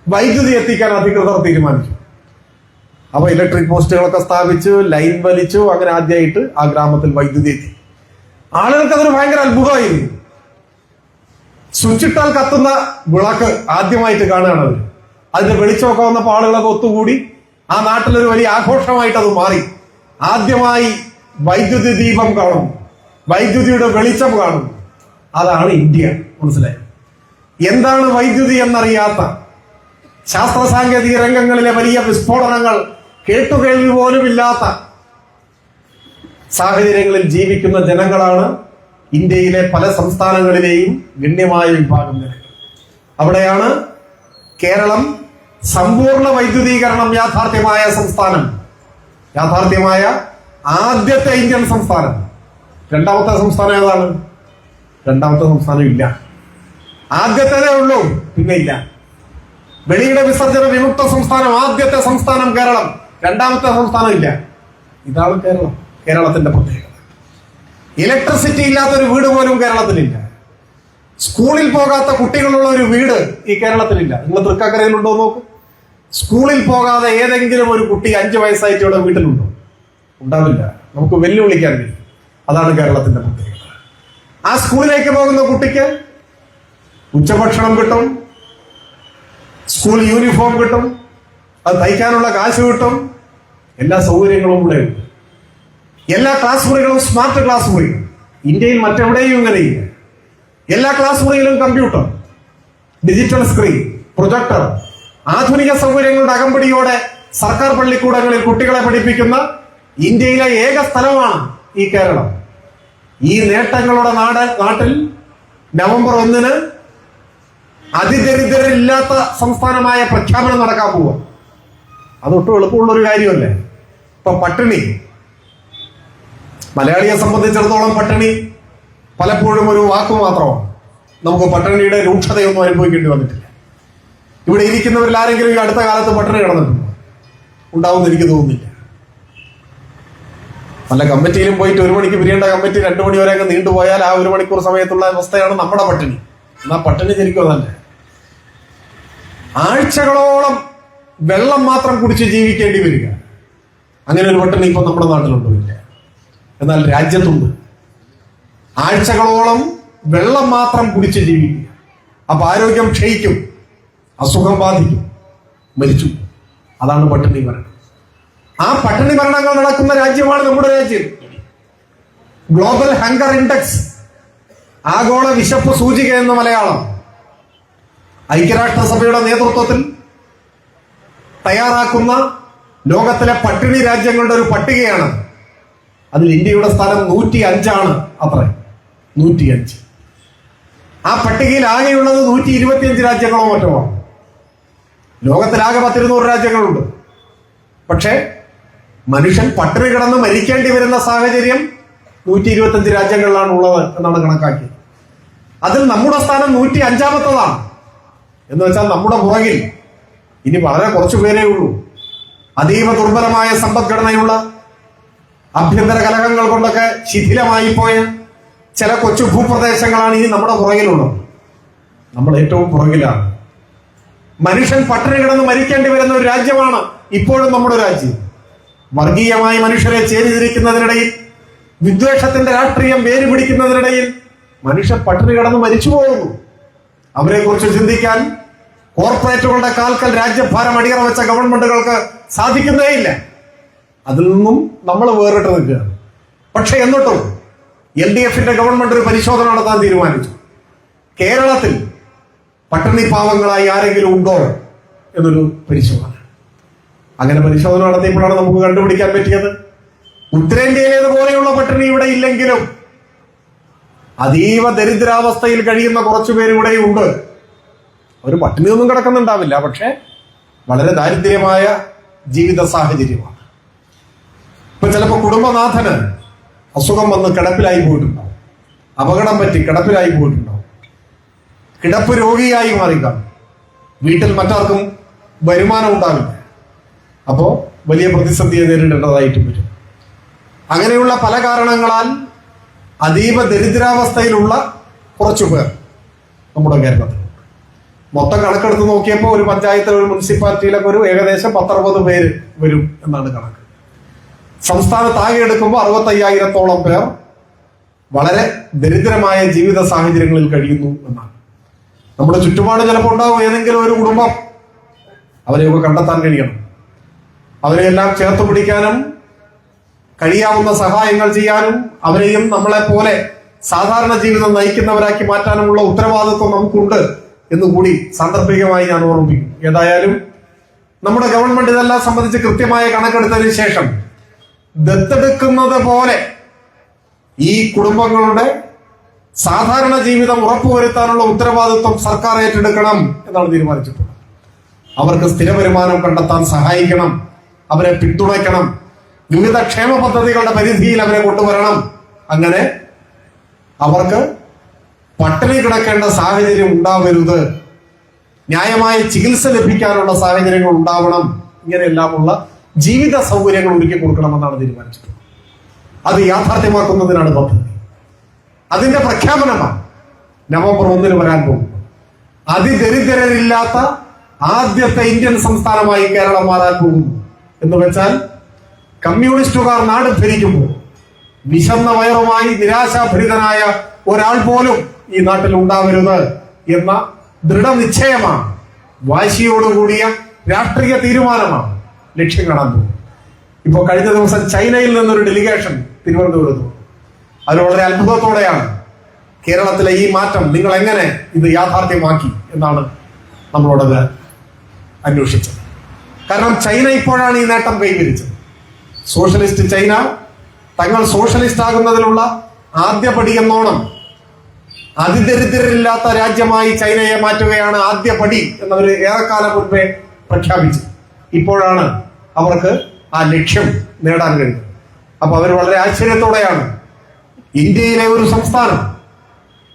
വൈദ്യുതി എത്തിക്കാൻ അധികൃതർ തീരുമാനിച്ചു. അപ്പൊ ഇലക്ട്രിക് പോസ്റ്റുകളൊക്കെ സ്ഥാപിച്ചു, ലൈൻ വലിച്ചു. അങ്ങനെ ആദ്യമായിട്ട് ആ ഗ്രാമത്തിൽ വൈദ്യുതി എത്തി. ആളുകൾക്ക് അതൊരു ഭയങ്കര അത്ഭുതമായിരുന്നു. സ്വിച്ചിട്ടാൽ കത്തുന്ന വിളക്ക് ആദ്യമായിട്ട് കാണുകയാണ് അവർ. അതിന്റെ വെളിച്ചമൊക്കെ വന്നപ്പോൾ ആളുകളൊക്കെ ഒത്തുകൂടി ആ നാട്ടിലൊരു വലിയ ആഘോഷമായിട്ട് അത് മാറി. ആദ്യമായി വൈദ്യുതി ദീപം കാണും, വൈദ്യുതിയുടെ വെളിച്ചം കാണും. അതാണ് ഇന്ത്യ. മനസ്സിലായി? എന്താണ് വൈദ്യുതി എന്നറിയാത്ത, ശാസ്ത്ര സാങ്കേതിക രംഗങ്ങളിലെ വലിയ വിസ്ഫോടനങ്ങൾ കേട്ടുകേൾവി പോലും ഇല്ലാത്ത സാഹചര്യങ്ങളിൽ ജീവിക്കുന്ന ജനങ്ങളാണ് ഇന്ത്യയിലെ പല സംസ്ഥാനങ്ങളിലെയും ഗണ്യമായ വിഭാഗം ജനങ്ങൾ. അവിടെയാണ് കേരളം സമ്പൂർണ്ണ വൈദ്യുതീകരണം യാഥാർത്ഥ്യമായ സംസ്ഥാനം, യാഥാർത്ഥ്യമായ ആദ്യത്തെ ഇന്ത്യൻ സംസ്ഥാനം. രണ്ടാമത്തെ സംസ്ഥാനം ഏതാണ്? രണ്ടാമത്തെ സംസ്ഥാനം ഇല്ല. ആദ്യത്തേതേ ഉള്ളൂ, പിന്നെ ഇല്ല. വെളിയുടെ വിസർജന വിമുക്ത സംസ്ഥാനം ആദ്യത്തെ സംസ്ഥാനം കേരളം, രണ്ടാമത്തെ സംസ്ഥാനം ഇല്ല. ഇതാണ് കേരളം, കേരളത്തിന്റെ പ്രത്യേകത. ഇലക്ട്രിസിറ്റി ഇല്ലാത്തൊരു വീട് പോലും കേരളത്തിലില്ല. സ്കൂളിൽ പോകാത്ത കുട്ടികളുള്ള ഒരു വീട് ഈ കേരളത്തിലില്ല. നിങ്ങൾ തൃക്കാക്കരയിലുണ്ടോ നോക്ക്. സ്കൂളിൽ പോകാതെ ഏതെങ്കിലും ഒരു കുട്ടി 5 വയസ്സായിട്ട് ഇവിടെ വീട്ടിലുണ്ടോ? ഉണ്ടാവില്ല. നമുക്ക് വെല്ലുവിളിക്കാൻ കഴിയും. അതാണ് കേരളത്തിന്റെ പ്രത്യേകത. ആ സ്കൂളിലേക്ക് പോകുന്ന കുട്ടിക്ക് ഉച്ചഭക്ഷണം കിട്ടും, സ്കൂൾ യൂണിഫോം കിട്ടും, അത് തയ്ക്കാനുള്ള കാശ് കിട്ടും, എല്ലാ സൗകര്യങ്ങളും ഇവിടെ ഉണ്ട്. എല്ലാ ക്ലാസ് മുറികളും സ്മാർട്ട് ക്ലാസ് മുറികൾ. ഇന്ത്യയിൽ മറ്റെവിടെയും ഇങ്ങനെയില്ല. എല്ലാ ക്ലാസ് മുറിയിലും കമ്പ്യൂട്ടർ, ഡിജിറ്റൽ സ്ക്രീൻ, പ്രൊജക്ടർ, ആധുനിക സൗകര്യങ്ങളുടെ അകമ്പടിയോടെ സർക്കാർ പള്ളിക്കൂടങ്ങളിൽ കുട്ടികളെ പഠിപ്പിക്കുന്ന ഇന്ത്യയിലെ ഏക സ്ഥലമാണ് ഈ കേരളം. ഈ നേട്ടങ്ങളുടെ നാട്ടിൽ നവംബർ 1 അതിദരിദ്രരില്ലാത്ത സംസ്ഥാനമായ പ്രഖ്യാപനം നടക്കാൻ പോവുക. അതൊട്ടും എളുപ്പമുള്ളൊരു കാര്യമല്ലേ. ഇപ്പൊ പട്ടിണി, മലയാളിയെ സംബന്ധിച്ചിടത്തോളം പട്ടിണി പലപ്പോഴും ഒരു വാക്ക് മാത്രമാണ്. നമുക്ക് പട്ടിണിയുടെ രൂക്ഷതയൊന്നും അനുഭവിക്കേണ്ടി വന്നിട്ടില്ല. ഇവിടെ ഇരിക്കുന്നവരിൽ ആരെങ്കിലും ഈ അടുത്ത കാലത്ത് പട്ടിണി കിടന്നിട്ടുണ്ടോ? ഉണ്ടാവുമെന്ന് എനിക്ക് തോന്നുന്നില്ല. നല്ല കമ്മിറ്റിയിലും പോയിട്ട് 1 മണിക്ക് പിരിയേണ്ട കമ്മിറ്റി 2 മണി വരെയൊക്കെ നീണ്ടുപോയാൽ ആ 1 മണിക്കൂർ സമയത്തുള്ള അവസ്ഥയാണ് നമ്മുടെ പട്ടിണി. എന്നാ പട്ടിണി ശരിക്കും അതല്ലേ. ആഴ്ചകളോളം വെള്ളം മാത്രം കുടിച്ച് ജീവിക്കേണ്ടി വരിക. അങ്ങനെ ഒരു പട്ടിണി ഇപ്പൊ നമ്മുടെ നാട്ടിലുണ്ടോ? ഇല്ല. എന്നാൽ രാജ്യത്തുണ്ട്. ആഴ്ചകളോളം വെള്ളം മാത്രം കുടിച്ച് ജീവിക്കുക. അപ്പൊ ആരോഗ്യം ക്ഷയിക്കും, അസുഖം ബാധിക്കും, മരിച്ചു. അതാണ് പട്ടിണി മരണം. ആ പട്ടിണി മരണങ്ങൾ നടക്കുന്ന രാജ്യമാണ് നമ്മുടെ രാജ്യം. ഗ്ലോബൽ ഹങ്കർ ഇൻഡെക്സ്, ആഗോള വിശപ്പ് സൂചിക എന്ന മലയാളം, ഐക്യരാഷ്ട്രസഭയുടെ നേതൃത്വത്തിൽ തയ്യാറാക്കുന്ന ലോകത്തിലെ പട്ടിണി രാജ്യങ്ങളുടെ ഒരു പട്ടികയാണ്. അതിൽ ഇന്ത്യയുടെ സ്ഥാനം 105 അത്ര. 105. ആ പട്ടികയിൽ ആകെയുള്ളത് 125 രാജ്യങ്ങളോ മറ്റോ ആണ്. ലോകത്തിലാകെ 120 രാജ്യങ്ങളുണ്ട്. പക്ഷേ മനുഷ്യൻ പട്ടിണി കിടന്ന് മരിക്കേണ്ടി വരുന്ന സാഹചര്യം 125 രാജ്യങ്ങളിലാണ് ഉള്ളത് എന്നാണ് കണക്കാക്കിയത്. അതിൽ നമ്മുടെ സ്ഥാനം 105 എന്ന് വെച്ചാൽ നമ്മുടെ പുറകിൽ ഇനി വളരെ കുറച്ചു പേരേ ഉള്ളൂ. അതീവ ദുർബലമായ സമ്പദ്ഘടനയുള്ള, ആഭ്യന്തര കലഹങ്ങൾ കൊണ്ടൊക്കെ ശിഥിലമായി പോയ ചില കൊച്ചു ഭൂപ്രദേശങ്ങളാണ് ഇനി നമ്മുടെ പുറകിലുള്ളത്. നമ്മൾ ഏറ്റവും പുറകിലാണ്. മനുഷ്യൻ പട്ടിണി കിടന്ന് മരിക്കേണ്ടി വരുന്ന ഒരു രാജ്യമാണ് ഇപ്പോഴും നമ്മുടെ രാജ്യം. വർഗീയമായി മനുഷ്യരെ ചേരിതിരിക്കുന്നതിനിടയിൽ, വിദ്വേഷത്തിന്റെ രാഷ്ട്രീയം വേര് പിടിക്കുന്നതിനിടയിൽ മനുഷ്യർ പട്ടിണി കിടന്ന് മരിച്ചു പോകുന്നു. അവരെ കുറിച്ച് ചിന്തിക്കാൻ കോർപ്പറേറ്റുകളുടെ കാൽക്കൽ രാജ്യഭാരം അടിയറ വെച്ച ഗവൺമെന്റുകൾക്ക് സാധിക്കുന്നേയില്ല. അതിൽ നിന്നും നമ്മൾ വേറിട്ട് നിൽക്കുകയാണ്. പക്ഷെ എന്നിട്ടും LDFന്റെ ഗവൺമെന്റ് ഒരു പരിശോധന നടത്താൻ തീരുമാനിച്ചു. കേരളത്തിൽ പട്ടിണി പാവങ്ങളായി ആരെങ്കിലും ഉണ്ടോ എന്നൊരു പരിശോധന. അങ്ങനെ പരിശോധന നടത്തിയപ്പോഴാണ് നമുക്ക് കണ്ടുപിടിക്കാൻ പറ്റിയത് ഉത്തരേന്ത്യയിലേതുപോലെയുള്ള പട്ടിണി ഇവിടെ ഇല്ലെങ്കിലും അതീവ ദരിദ്രാവസ്ഥയിൽ കഴിയുന്ന കുറച്ചുപേർ ഇവിടെയുണ്ട്. അവർ പട്ടിണിയൊന്നും കിടക്കുന്നുണ്ടാവില്ല, പക്ഷെ വളരെ ദാരിദ്ര്യമായ ജീവിത സാഹചര്യമാണ്. ഇപ്പൊ ചിലപ്പോൾ കുടുംബനാഥന് അസുഖം വന്ന് കിടപ്പിലായി പോയിട്ടുണ്ടാവും, അപകടം പറ്റി കിടപ്പിലായി പോയിട്ടുണ്ടാവും, കിടപ്പ് രോഗിയായി മാറിക്കാണും, വീട്ടിൽ മറ്റാർക്കും വരുമാനം ഉണ്ടാവില്ല. അപ്പോ വലിയ പ്രതിസന്ധിയെ നേരിടേണ്ടതായിട്ടും വരും. അങ്ങനെയുള്ള പല കാരണങ്ങളാൽ അതീവ ദരിദ്രാവസ്ഥയിലുള്ള കുറച്ചു പേർ നമ്മുടെ കേരളത്തിൽ. മൊത്തം കണക്കെടുത്ത് നോക്കിയപ്പോൾ ഒരു പഞ്ചായത്തിൽ, ഒരു മുനിസിപ്പാലിറ്റിയിലൊക്കെ ഒരു ഏകദേശം 10-60 പേര് വരും എന്നാണ് കണക്ക്. സംസ്ഥാനത്ത് ആകെ എടുക്കുമ്പോൾ 65,000-ഓളം പേർ വളരെ ദരിദ്രമായ ജീവിത സാഹചര്യങ്ങളിൽ കഴിയുന്നു എന്നാണ്. നമ്മുടെ ചുറ്റുപാട് ചിലപ്പോൾ ഉണ്ടാവും ഏതെങ്കിലും ഒരു കുടുംബം. അവരെയൊക്കെ കണ്ടെത്താൻ കഴിയണം. അവരെയെല്ലാം ചേർത്ത് പിടിക്കാനും കഴിയാവുന്ന സഹായങ്ങൾ ചെയ്യാനും അവരെയും നമ്മളെ പോലെ സാധാരണ ജീവിതം നയിക്കുന്നവരാക്കി മാറ്റാനുമുള്ള ഉത്തരവാദിത്വം നമുക്കുണ്ട് എന്നുകൂടി സാന്ദർഭികമായി ഞാൻ ഓർമ്മിപ്പിക്കും. ഏതായാലും നമ്മുടെ ഗവൺമെന്റ് ഇതെല്ലാം സംബന്ധിച്ച് കൃത്യമായ കണക്കെടുത്തതിന് ശേഷം ദത്തെടുക്കുന്നത് പോലെ ഈ കുടുംബങ്ങളുടെ സാധാരണ ജീവിതം ഉറപ്പുവരുത്താനുള്ള ഉത്തരവാദിത്വം സർക്കാർ ഏറ്റെടുക്കണം എന്നാണ് തീരുമാനിച്ചിട്ടുള്ളത്. അവർക്ക് സ്ഥിര വരുമാനം കണ്ടെത്താൻ സഹായിക്കണം, അവരെ പിന്തുണയ്ക്കണം, വിവിധ ക്ഷേമ പദ്ധതികളുടെ പരിധിയിൽ അവരെ കൊണ്ടുവരണം. അങ്ങനെ അവർക്ക് പട്ടിണി കിടക്കേണ്ട സാഹചര്യം ഉണ്ടാവരുത്, ന്യായമായ ചികിത്സ ലഭിക്കാനുള്ള സാഹചര്യങ്ങൾ ഉണ്ടാവണം. ഇങ്ങനെയെല്ലാമുള്ള ജീവിത സൗകര്യങ്ങൾ ഒരുക്കി കൊടുക്കണമെന്നാണ് തീരുമാനിച്ചത്. അത് യാഥാർത്ഥ്യമാക്കുന്നതിനാണ് പദ്ധതി. അതിന്റെ പ്രഖ്യാപനമാണ് നവംബർ 1 വരാൻ പോകുന്നത്. അതിദരിദ്രരില്ലാത്ത ആദ്യത്തെ ഇന്ത്യൻ സംസ്ഥാനമായി കേരളം മാറാൻ പോകുന്നു. എന്ന് വെച്ചാൽ കമ്മ്യൂണിസ്റ്റുകാർ നാട് ഭരിക്കുമ്പോൾ വിശന്ന വയറുമായി നിരാശാഭരിതനായ ഒരാൾ പോലും ഈ നാട്ടിൽ ഉണ്ടാവരുത് എന്ന ദൃഢനിശ്ചയമാണ്, വാശിയോടുകൂടിയ രാഷ്ട്രീയ തീരുമാനമാണ് ലക്ഷ്യം കാണാൻ പോകുന്നത്. ഇപ്പൊ കഴിഞ്ഞ ദിവസം ചൈനയിൽ നിന്നൊരു ഡെലിഗേഷൻ തിരുവനന്തപുരത്ത്, അത് വളരെ അത്ഭുതത്തോടെയാണ് കേരളത്തിലെ ഈ മാറ്റം നിങ്ങൾ എങ്ങനെ ഇത് യാഥാർത്ഥ്യമാക്കി എന്നാണ് നമ്മളോടത് അന്വേഷിച്ചത്. കാരണം ചൈന ഇപ്പോഴാണ് ഈ നേട്ടം കൈവരിച്ചത്. സോഷ്യലിസ്റ്റ് ചൈന തങ്ങൾ സോഷ്യലിസ്റ്റ് ആകുന്നതിനുള്ള ആദ്യപടി എന്നോണം അതിദരിദ്രരില്ലാത്ത രാജ്യമായി ചൈനയെ മാറ്റുകയാണ് ആദ്യപടി എന്നവർ ഏറെക്കാലം മുൻപേ പ്രഖ്യാപിച്ചു. ഇപ്പോഴാണ് അവർക്ക് ആ ലക്ഷ്യം നേടാൻ കഴിയുന്നത്. അപ്പൊ അവർ വളരെ ആശ്ചര്യത്തോടെയാണ് ഇന്ത്യയിലെ ഒരു സംസ്ഥാനം,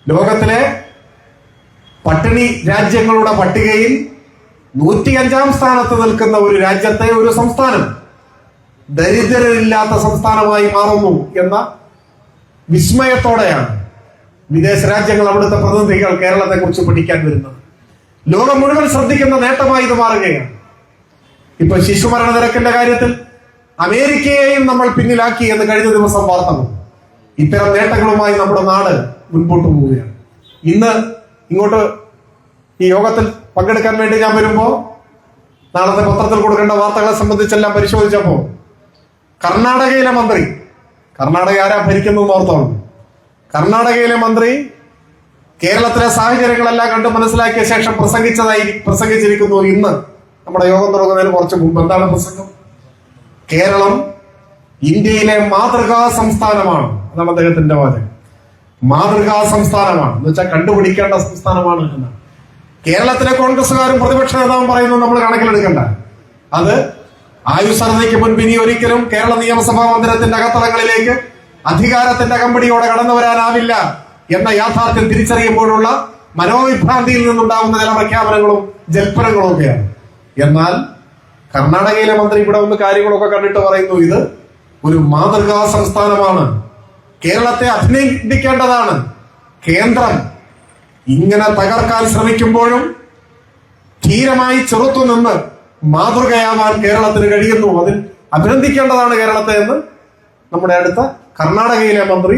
ലോകത്തിലെ പട്ടിണി രാജ്യങ്ങളുടെ പട്ടികയിൽ 105-ാം സ്ഥാനത്ത് നിൽക്കുന്ന ഒരു രാജ്യത്തെ ഒരു സംസ്ഥാനം ദരിദ്രരില്ലാത്ത സംസ്ഥാനമായി മാറുന്നു എന്ന വിസ്മയത്തോടെയാണ് വിദേശ രാജ്യങ്ങൾ, അവിടുത്തെ പ്രതിനിധികൾ കേരളത്തെ കുറിച്ച് പഠിക്കാൻ വരുന്നത്. ലോകം മുഴുവൻ ശ്രദ്ധിക്കുന്ന നേട്ടമായി ഇത് മാറുകയാണ്. ഇപ്പൊ ശിശുമരണ നിരക്കിന്റെ കാര്യത്തിൽ അമേരിക്കയെയും നമ്മൾ പിന്നിലാക്കി എന്ന് കഴിഞ്ഞ ദിവസം വാർത്ത വന്നു. ഇത്തരം നേട്ടങ്ങളുമായി നമ്മുടെ നാട് മുൻപോട്ട് പോവുകയാണ്. ഇന്ന് ഇങ്ങോട്ട് ഈ യോഗത്തിൽ പങ്കെടുക്കാൻ വേണ്ടി ഞാൻ വരുമ്പോ നാളത്തെ പത്രത്തിൽ കൊടുക്കേണ്ട വാർത്തകളെ സംബന്ധിച്ചെല്ലാം പരിശോധിച്ചപ്പോ കർണാടകയിലെ മന്ത്രി, കർണാടക ആരാ ഭരിക്കുന്നു ഓർത്തോണം, കർണാടകയിലെ മന്ത്രി കേരളത്തിലെ സാഹചര്യങ്ങളെല്ലാം കണ്ട് മനസ്സിലാക്കിയ ശേഷം പ്രസംഗിച്ചിരിക്കുന്നു. ഇന്ന് നമ്മുടെ യോഗം തുടങ്ങുന്നതിന് കുറച്ച് മുമ്പ് എന്താണ് പ്രസംഗം? കേരളം ഇന്ത്യയിലെ മാതൃകാ സംസ്ഥാനമാണ്. അതാണ് അദ്ദേഹത്തിന്റെ വാചകം. മാതൃകാ സംസ്ഥാനമാണ് എന്ന് വെച്ചാൽ കണ്ടുപിടിക്കേണ്ട സംസ്ഥാനമാണ് എന്നാണ്. കേരളത്തിലെ കോൺഗ്രസുകാരും പ്രതിപക്ഷ നേതാവും പറയുന്നത് നമ്മൾ കണക്കിലെടുക്കണ്ട. അത് ആയുസ്സർദ്ധയ്ക്ക് മുൻപ് ഇനി ഒരിക്കലും കേരള നിയമസഭാ മന്ദിരത്തിന്റെ അകത്തളങ്ങളിലേക്ക് അധികാരത്തിന്റെ അകമ്പടിയോടെ കടന്നു വരാനാവില്ല എന്ന യാഥാർത്ഥ്യം തിരിച്ചറിയുമ്പോഴുള്ള മനോവിഭ്രാന്തിയിൽ നിന്നുണ്ടാകുന്ന ചില പ്രഖ്യാപനങ്ങളും ജൽപ്പനങ്ങളും ഒക്കെയാണ്. എന്നാൽ കർണാടകയിലെ മന്ത്രി ഇവിടെ വന്ന് കാര്യങ്ങളൊക്കെ കണ്ടിട്ട് പറയുന്നു, ഇത് ഒരു മാതൃകാ സംസ്ഥാനമാണ്, കേരളത്തെ അഭിനന്ദിക്കേണ്ടതാണ്. കേന്ദ്രം ഇങ്ങനെ തകർക്കാൻ ശ്രമിക്കുമ്പോഴും ധീരമായി ചെറുത്തുനിന്ന് മാതൃകയാവാൻ കേരളത്തിന് കഴിയുന്നു, അതിൽ അഭിനന്ദിക്കേണ്ടതാണ് കേരളത്തെ എന്ന് നമ്മുടെ അടുത്ത കർണാടകയിലെ മന്ത്രി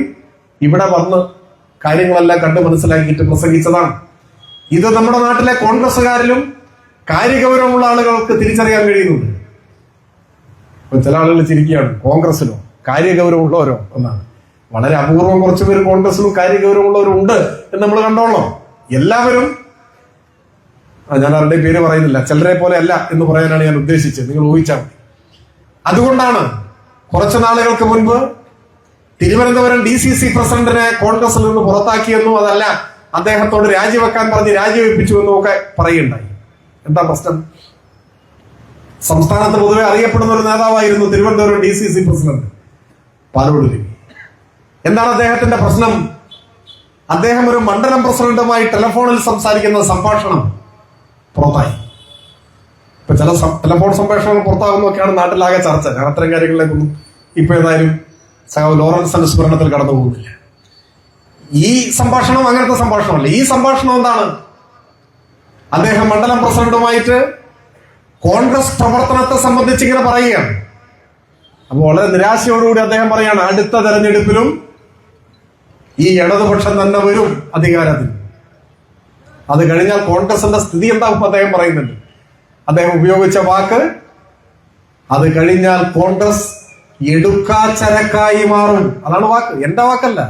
ഇവിടെ വന്ന് കാര്യങ്ങളെല്ലാം കണ്ടു മനസ്സിലാക്കിയിട്ട് പ്രസംഗിച്ചതാണ്. ഇത് നമ്മുടെ നാട്ടിലെ കോൺഗ്രസുകാരിലും കാര്യഗൗരവമുള്ള ആളുകൾക്ക് തിരിച്ചറിയാൻ കഴിയുന്നുണ്ട്. ഇപ്പൊ ചില ആളുകൾ ചിരിക്കുകയാണ്, കോൺഗ്രസിലോ കാര്യഗൗരവമുള്ളവരോ എന്നാണ്. വളരെ അപൂർവം കുറച്ചു പേര് കോൺഗ്രസിലും കാര്യഗൗരവമുള്ളവരും ഉണ്ട് എന്ന് നമ്മൾ കണ്ടോളാം. എല്ലാവരും, ഞാൻ അവരുടെ പേര് പറയുന്നില്ല, ചിലരെ പോലെ അല്ല എന്ന് പറയാനാണ് ഞാൻ ഉദ്ദേശിച്ചത്. നിങ്ങൾ ഊഹിച്ചാൽ മതി. അതുകൊണ്ടാണ് കുറച്ചു നാളുകൾക്ക് മുൻപ് തിരുവനന്തപുരം DCC പ്രസിഡന്റിനെ കോൺഗ്രസിൽ നിന്ന് പുറത്താക്കിയെന്നും അതല്ല അദ്ദേഹത്തോട് രാജിവെക്കാൻ പറഞ്ഞ് രാജിവെപ്പിച്ചു എന്നും ഒക്കെ പറയുണ്ടായി. എന്താ പ്രശ്നം? സംസ്ഥാനത്ത് പൊതുവെ അറിയപ്പെടുന്ന ഒരു നേതാവായിരുന്നു തിരുവനന്തപുരം DCC പ്രസിഡന്റ് പാലോട് രവി. എന്താണ് അദ്ദേഹത്തിന്റെ പ്രശ്നം? അദ്ദേഹം ഒരു മണ്ഡലം പ്രസിഡന്റുമായി ടെലിഫോണിൽ സംസാരിക്കുന്ന സംഭാഷണം പുറത്തായി. ഇപ്പൊ ചില ടെലിഫോൺ സംഭാഷണങ്ങൾ പുറത്താകുന്നൊക്കെയാണ് നാട്ടിലാകെ ചർച്ച. ഞാൻ അത്തരം കാര്യങ്ങളിലേക്കൊന്നും ഇപ്പൊ ഏതായാലും ലോറൻസ് അനുസ്മരണത്തിൽ കടന്നു പോകുന്നില്ല. ഈ സംഭാഷണം അങ്ങനത്തെ സംഭാഷണമല്ല. ഈ സംഭാഷണം എന്താണ്? അദ്ദേഹം മണ്ഡലം പ്രസിഡന്റുമായിട്ട് കോൺഗ്രസ് പ്രവർത്തനത്തെ സംബന്ധിച്ച് ഇങ്ങനെ പറയുകയാണ്. അപ്പൊ വളരെ നിരാശയോടുകൂടി അദ്ദേഹം പറയാണ്, അടുത്ത തെരഞ്ഞെടുപ്പിലും ഈ ഇടതുപക്ഷം തന്നെ വരും അധികാരത്തിൽ. അത് കഴിഞ്ഞാൽ കോൺഗ്രസിന്റെ സ്ഥിതി എന്താവും അദ്ദേഹം പറയുന്നുണ്ട്. അദ്ദേഹം ഉപയോഗിച്ച വാക്ക്, അത് കഴിഞ്ഞാൽ കോൺഗ്രസ് എടുക്കാച്ചരക്കായി മാറും. അതാണ് വാക്ക്, എന്റെ വാക്കല്ല.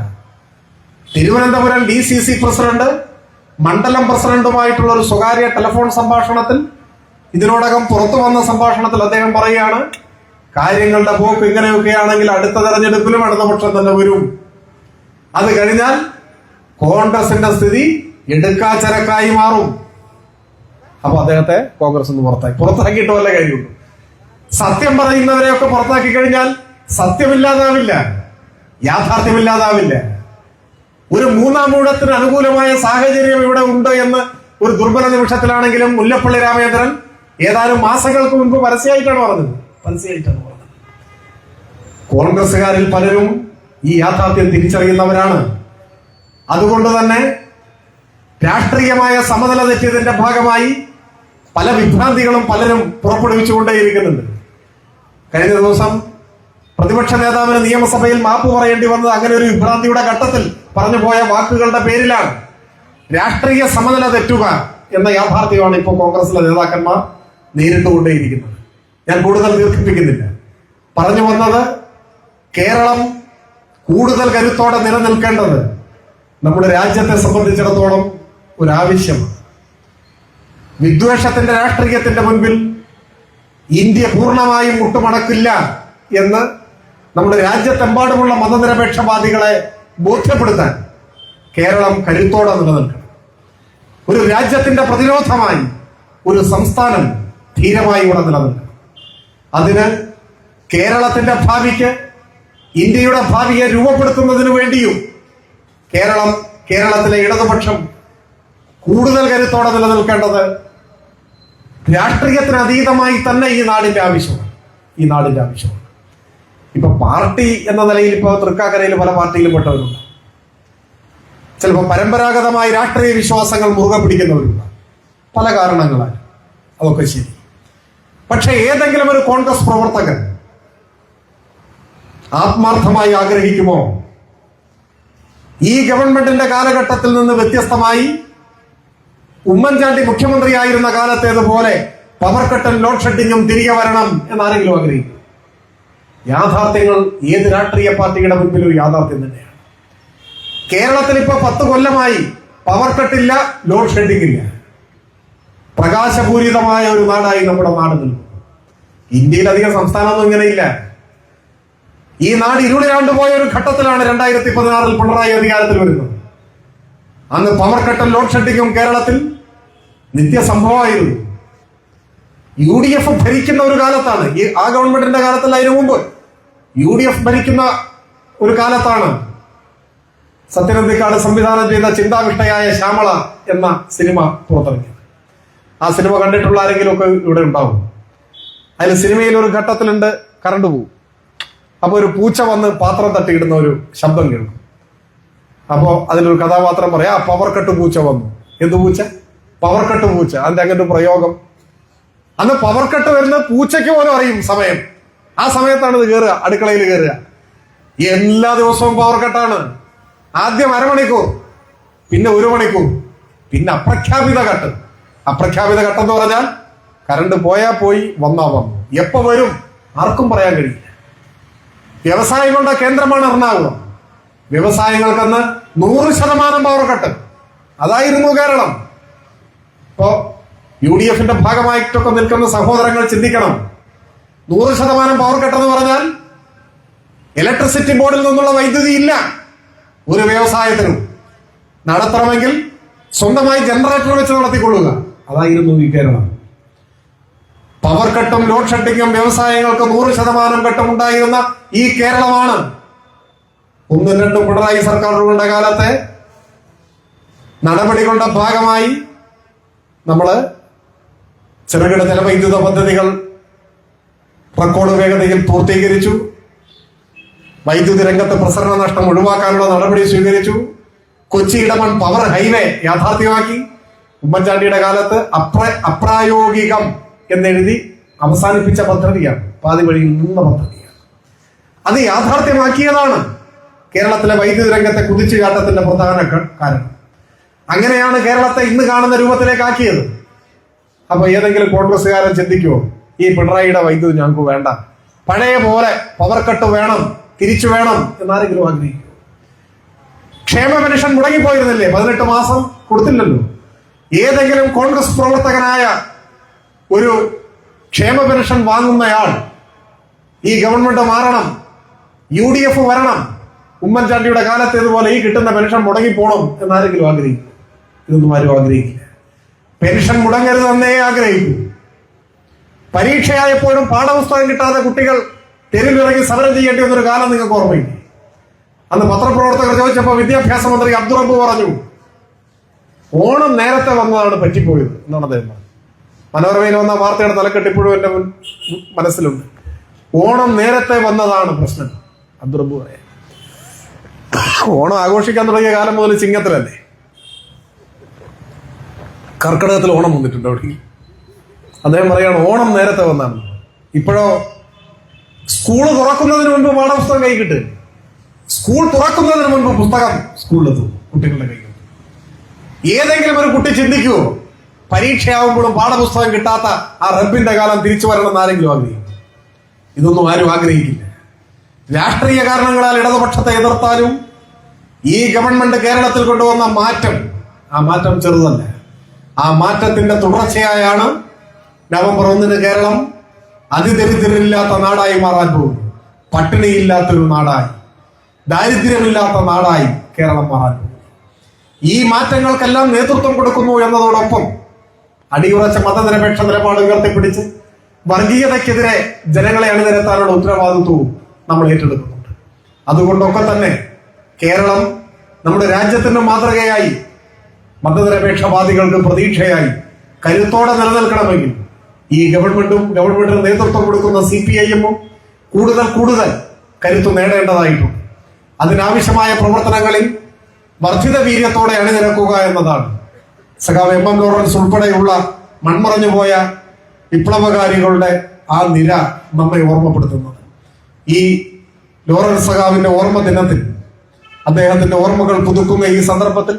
തിരുവനന്തപുരം DCC പ്രസിഡന്റ് മണ്ഡലം പ്രസിഡന്റുമായിട്ടുള്ള ഒരു സ്വകാര്യ ടെലിഫോൺ സംഭാഷണത്തിൽ, ഇതിനോടകം പുറത്തു വന്ന സംഭാഷണത്തിൽ അദ്ദേഹം പറയുകയാണ്, കാര്യങ്ങളുടെ പോക്ക് ഇങ്ങനെയൊക്കെയാണെങ്കിൽ അടുത്ത തെരഞ്ഞെടുപ്പിലും ഇടതുപക്ഷം തന്നെ വരും. അത് കഴിഞ്ഞാൽ കോൺഗ്രസിന്റെ സ്ഥിതി എടുക്കാച്ചരക്കായി മാറും. അപ്പൊ അദ്ദേഹത്തെ കോൺഗ്രസ് നിന്ന് പുറത്താക്കിയിട്ട് വല്ല കാര്യമുള്ളൂ. സത്യം പറയുന്നവരെയൊക്കെ പുറത്താക്കി കഴിഞ്ഞാൽ സത്യമില്ലാതാവില്ല, യാഥാർത്ഥ്യമില്ലാതാവില്ല. ഒരു മൂന്നാം ഊഴത്തിന് അനുകൂലമായ സാഹചര്യം ഇവിടെ ഉണ്ട് എന്ന് ഒരു ദുർബല നിമിഷത്തിലാണെങ്കിലും മുല്ലപ്പള്ളി രാമചന്ദ്രൻ ഏതാനും മാസങ്ങൾക്ക് മുൻപ് പരസ്യമായിട്ടാണ് പറഞ്ഞത്. പരസ്യമായിട്ടാണ് പറഞ്ഞത്. കോൺഗ്രസുകാരിൽ പലരും ഈ യാഥാർത്ഥ്യം തിരിച്ചറിയുന്നവരാണ്. അതുകൊണ്ട് തന്നെ രാഷ്ട്രീയമായ സമനില തെറ്റിയതിന്റെ ഭാഗമായി പല വിഭ്രാന്തികളും പലരും പുറപ്പെടുവിച്ചുകൊണ്ടേയിരിക്കുന്നുണ്ട്. കഴിഞ്ഞ ദിവസം പ്രതിപക്ഷ നേതാവിന് നിയമസഭയിൽ മാപ്പ് പറയേണ്ടി വന്നത് അങ്ങനെ ഒരു വിഭ്രാന്തിയുടെ ഘട്ടത്തിൽ പറഞ്ഞു പോയ വാക്കുകളുടെ പേരിലാണ്. രാഷ്ട്രീയ സമനില തെറ്റുക എന്ന യാഥാർത്ഥ്യമാണ് ഇപ്പോൾ കോൺഗ്രസിലെ നേതാക്കന്മാർ നേരിട്ടുകൊണ്ടേയിരിക്കുന്നത്. ഞാൻ കൂടുതൽ ദീർഘിപ്പിക്കുന്നില്ല. പറഞ്ഞു വന്നത്, കേരളം കൂടുതൽ കരുത്തോടെ നിലനിൽക്കേണ്ടത് നമ്മുടെ രാജ്യത്തെ സംബന്ധിച്ചിടത്തോളം ഒരാവശ്യമാണ്. വിദ്വേഷത്തിന്റെ രാഷ്ട്രീയത്തിന്റെ മുൻപിൽ ഇന്ത്യ പൂർണ്ണമായും മുട്ടുമടക്കില്ല എന്ന് നമ്മുടെ രാജ്യത്തെമ്പാടുമുള്ള മതനിരപേക്ഷവാദികളെ ബോധ്യപ്പെടുത്താൻ കേരളം കരുത്തോടെ നിലനിൽക്കണം. ഒരു രാജ്യത്തിന്റെ പ്രതിരോധമായി ഒരു സംസ്ഥാനം ധീരമായി ഇവിടെ നിലനിൽക്കണം. അതിന് കേരളത്തിന്റെ ഭാവിക്ക്, ഇന്ത്യയുടെ ഭാവിയെ രൂപപ്പെടുത്തുന്നതിന് വേണ്ടിയും കേരളത്തിലെ ഇടതുപക്ഷം കൂടുതൽ കരുത്തോടെ നിലനിൽക്കേണ്ടത് രാഷ്ട്രീയത്തിന് അതീതമായി തന്നെ ഈ നാടിന്റെ ആവശ്യമാണ്. ഇപ്പൊ പാർട്ടി എന്ന നിലയിൽ ഇപ്പൊ തൃക്കാക്കരയിൽ പല പാർട്ടിയിലും പെട്ടവരുണ്ട്. ചിലപ്പോൾ പരമ്പരാഗതമായി രാഷ്ട്രീയ വിശ്വാസങ്ങൾ മുറുകെ പിടിക്കുന്നവരുണ്ട്, പല കാരണങ്ങളാൽ. അതൊക്കെ ശരി. പക്ഷെ ഏതെങ്കിലും ഒരു കോൺഗ്രസ് പ്രവർത്തകൻ ആത്മാർത്ഥമായി ആഗ്രഹിക്കുമോ ഈ ഗവൺമെന്റിന്റെ കാലഘട്ടത്തിൽ നിന്ന് വ്യത്യസ്തമായി ഉമ്മൻചാണ്ടി മുഖ്യമന്ത്രിയായിരുന്ന കാലത്തേതുപോലെ പവർ കട്ടും ലോഡ് ഷെഡിങ്ങും തിരികെ വരണം എന്നാരെങ്കിലും ആഗ്രഹിക്കും? യാഥാർത്ഥ്യങ്ങൾ ഏത് രാഷ്ട്രീയ പാർട്ടിയുടെ മുൻപിലും യാഥാർത്ഥ്യം തന്നെയാണ്. കേരളത്തിൽ ഇപ്പൊ 10 കൊല്ലമായി പവർ കട്ടില്ല, ലോഡ് ഷെഡിംഗ് ഇല്ല. പ്രകാശപൂരിതമായ ഒരു നാടായി നമ്മുടെ നാട് നിൽക്കും. ഇന്ത്യയിലധികം സംസ്ഥാനമൊന്നും ഇങ്ങനെയില്ല. ഈ നാട് ഇരുളിലാണ്ട് പോയ ഒരു ഘട്ടത്തിലാണ് 2016 പിണറായി അധികാരത്തിൽ വരുന്നത്. അന്ന് പവർ കട്ടും ലോഡ് ഷെഡിങ്ങും കേരളത്തിൽ നിത്യസംഭവമായിരുന്നു. UDF ഭരിക്കുന്ന ഒരു കാലത്താണ്, ആ ഗവൺമെന്റിന്റെ കാലത്തല്ല, അതിനു മുമ്പ് UDF ഭരിക്കുന്ന ഒരു കാലത്താണ് സത്യനന്ദിക്കാട് സംവിധാനം ചെയ്ത ചിന്താവിഷ്ടയായ ശ്യാമള എന്ന സിനിമ പുറത്തിറങ്ങിയത്. ആ സിനിമ കണ്ടിട്ടുള്ള ആരെങ്കിലും ഒക്കെ ഇവിടെ ഉണ്ടാവും. അതിൽ സിനിമയിൽ ഒരു ഘട്ടത്തിലുണ്ട്, കറണ്ട് പോകും. അപ്പൊ ഒരു പൂച്ച വന്ന് പാത്രം തട്ടിയിടുന്ന ഒരു ശബ്ദം കേൾക്കും. അപ്പോ അതിലൊരു കഥാപാത്രം പറയാ, പവർ കട്ട് പൂച്ച വന്നു. എന്ത് പൂച്ച? പവർ കട്ട് പൂച്ച. അതിന്റെ അങ്ങനെ ഒരു പ്രയോഗം. അന്ന് പവർ കട്ട് വരുന്ന പൂച്ചയ്ക്ക് പോലും അറിയും സമയം. ആ സമയത്താണ് ഇത് കയറുക, അടുക്കളയിൽ കയറുക. എല്ലാ ദിവസവും പവർ കട്ടാണ്. ആദ്യം അരമണിക്കൂർ, പിന്നെ 1 മണിക്കൂർ, പിന്നെ അപ്രഖ്യാപിത കട്ട്. അപ്രഖ്യാപിത കട്ട് എന്ന് പറഞ്ഞാൽ കറണ്ട് പോയാ പോയി, വന്നാ വന്നു. എപ്പോ വരും ആർക്കും പറയാൻ കഴിയില്ല. വ്യവസായങ്ങളുടെ കേന്ദ്രമാണ് എറണാകുളം. വ്യവസായങ്ങൾക്കെന്ന് 100% power cut. അതായിരുന്നു കേരളം. ഇപ്പോ UDFന്റെ ഭാഗമായിട്ടൊക്കെ നിൽക്കുന്ന സഹോദരങ്ങൾ ചിന്തിക്കണം. 100% പവർ കട്ട് എന്ന് പറഞ്ഞാൽ ഇലക്ട്രിസിറ്റി ബോർഡിൽ നിന്നുള്ള വൈദ്യുതി ഇല്ല ഒരു വ്യവസായത്തിനും. നടത്തണമെങ്കിൽ സ്വന്തമായി ജനറേറ്റർ വെച്ച് നടത്തിക്കൊള്ളുക. അതായിരുന്നു ഈ കേരളം. പവർ കട്ടും ലോഡ് ഷെഡിങ്ങും വ്യവസായങ്ങൾക്ക് 100% കട്ടും ഉണ്ടായിരുന്ന ഈ കേരളമാണ് 1ഉം 2ഉം പിണറായി സർക്കാരുകളുടെ കാലത്തെ നടപടികളുടെ ഭാഗമായി നമ്മള് ചെറുകിട ജലവൈദ്യുത പദ്ധതികൾ റെക്കോർഡ് വേഗതയിൽ പൂർത്തീകരിച്ചു. വൈദ്യുതി രംഗത്ത് പ്രസരണ നഷ്ടം ഒഴിവാക്കാനുള്ള നടപടി സ്വീകരിച്ചു. കൊച്ചി ഇടമൺ പവർ ഹൈവേ യാഥാർത്ഥ്യമാക്കി. ഉമ്മൻചാണ്ടിയുടെ കാലത്ത് അപ്രായോഗികം എന്നെഴുതി അവസാനിപ്പിച്ച പദ്ധതിയാണ്, പാതി വഴിയിൽ നിന്ന പദ്ധതിയാണ്. അത് യാഥാർത്ഥ്യമാക്കിയതാണ് കേരളത്തിലെ വൈദ്യുതി രംഗത്തെ കുതിച്ചുചാട്ടത്തിന്റെ പ്രധാന കാരണം. അങ്ങനെയാണ് കേരളത്തെ ഇന്ന് കാണുന്ന രൂപത്തിലേക്കാക്കിയത്. അപ്പൊ ഏതെങ്കിലും കോൺഗ്രസ്സുകാരൻ ചിന്തിക്കുമോ, ഈ പിണറായിയുടെ വൈദ്യുതി ഞങ്ങൾക്ക് വേണ്ട, പഴയ പോലെ പവർ കട്ട് വേണം, തിരിച്ചു വേണം എന്നാരെങ്കിലും ആഗ്രഹിക്കും? ക്ഷേമ പെൻഷൻ മുടങ്ങിപ്പോയിരുന്നില്ലേ? 18 മാസം കൊടുത്തില്ലല്ലോ. ഏതെങ്കിലും കോൺഗ്രസ് പ്രവർത്തകനായ ഒരു ക്ഷേമ പെൻഷൻ വാങ്ങുന്നയാൾ ഈ ഗവൺമെന്റ് മാറണം, UDF വരണം, ഉമ്മൻചാണ്ടിയുടെ കാലത്ത് ഇതുപോലെ ഈ കിട്ടുന്ന പെൻഷൻ മുടങ്ങിപ്പോണം എന്നാരെങ്കിലും ആഗ്രഹിക്കും? ഇതൊന്നും ആരും ആഗ്രഹിക്കില്ല. പെൻഷൻ മുടങ്ങരുതെന്നേ ആഗ്രഹിക്കൂ. പരീക്ഷയായപ്പോഴും പാഠപുസ്തകം കിട്ടാതെ കുട്ടികൾ തെരുവിലിറങ്ങി സമരം ചെയ്യേണ്ടി വന്നൊരു കാലം നിങ്ങൾക്ക് ഓർമ്മയില്ല? അന്ന് പത്രപ്രവർത്തകർ ചോദിച്ചപ്പോൾ വിദ്യാഭ്യാസ മന്ത്രി അബ്ദുൾ റബ്ബ് പറഞ്ഞു, ഓണം നേരത്തെ വന്നതാണ് പറ്റിപ്പോയത് എന്നാണ് അദ്ദേഹം. മനോരമയിൽ വന്ന വാർത്തയുടെ തലക്കെട്ട് ഇപ്പോഴും എന്റെ മനസ്സിലുണ്ട്. ഓണം നേരത്തെ വന്നതാണ് പ്രശ്നം. അബ്ദുറബ്ബു പറയാം, ഓണം ആഘോഷിക്കാൻ തുടങ്ങിയ കാലം മുതൽ ചിങ്ങത്തിലല്ലേ? കർക്കിടകത്തിൽ ഓണം വന്നിട്ടുണ്ട് അവിടെ. അദ്ദേഹം പറയാണ് ഓണം നേരത്തെ വന്നാണ്. ഇപ്പോഴോ സ്കൂൾ തുറക്കുന്നതിന് മുൻപ് പാഠപുസ്തകം കൈ കിട്ടും. സ്കൂൾ തുറക്കുന്നതിന് മുൻപ് പുസ്തകം സ്കൂളിലെത്തും കുട്ടികളുടെ കയ്യിൽ. ഏതെങ്കിലും ഒരു കുട്ടി ചിന്തിക്കുവോ പരീക്ഷയാവുമ്പോഴും പാഠപുസ്തകം കിട്ടാത്ത ആ റബ്ബിന്റെ കാലം തിരിച്ചു വരണമെന്ന് ആരെങ്കിലും ആഗ്രഹിക്കും? ഇതൊന്നും ആരും ആഗ്രഹിക്കില്ല. രാഷ്ട്രീയ കാരണങ്ങളാൽ ഇടതുപക്ഷത്തെ എതിർത്താലും ഈ ഗവൺമെന്റ് കേരളത്തിൽ കൊണ്ടുവന്ന മാറ്റം, ആ മാറ്റം ചെറുതല്ല. ആ മാറ്റത്തിന്റെ തുടർച്ചയായാണ് നവംബർ 1 കേരളം അതിദരിദ്രരില്ലാത്ത നാടായി മാറാൻ പോകുന്നു. പട്ടിണിയില്ലാത്തൊരു നാടായി, ദാരിദ്ര്യമില്ലാത്ത നാടായി കേരളം മാറാൻ പോകുന്നു. ഈ മാറ്റങ്ങൾക്കെല്ലാം നേതൃത്വം കൊടുക്കുന്നു എന്നതോടൊപ്പം അടിയുറച്ച മതനിരപേക്ഷ നിലപാട് ഉയർത്തിപ്പിടിച്ച് വർഗീയതയ്ക്കെതിരെ ജനങ്ങളെ അണിനിരത്താനുള്ള ഉത്തരവാദിത്വവും നമ്മൾ ഏറ്റെടുക്കുന്നുണ്ട്. അതുകൊണ്ടൊക്കെ തന്നെ കേരളം നമ്മുടെ രാജ്യത്തിന്റെ മാതൃകയായി, മതനിരപേക്ഷവാദികൾക്ക് പ്രതീക്ഷയായി കരുത്തോടെ നിലനിൽക്കണമെങ്കിൽ ഈ ഗവൺമെന്റിന് നേതൃത്വം കൊടുക്കുന്ന CPIM കൂടുതൽ കരുത്തു നേടേണ്ടതായിട്ടുണ്ട്. അതിനാവശ്യമായ പ്രവർത്തനങ്ങളിൽ വർദ്ധിത വീര്യത്തോടെ അണിനിരക്കുക എന്നതാണ് സഖാവ് MM ലോറൻസ് ഉൾപ്പെടെയുള്ള മൺമറഞ്ഞുപോയ വിപ്ലവകാരികളുടെ ആ നിര നമ്മെ ഓർമ്മപ്പെടുത്തുന്നത്. ഈ ലോറൻസ് സഖാവിന്റെ ഓർമ്മ ദിനത്തിൽ, അദ്ദേഹത്തിന്റെ ഓർമ്മകൾ പുതുക്കുന്ന ഈ സന്ദർഭത്തിൽ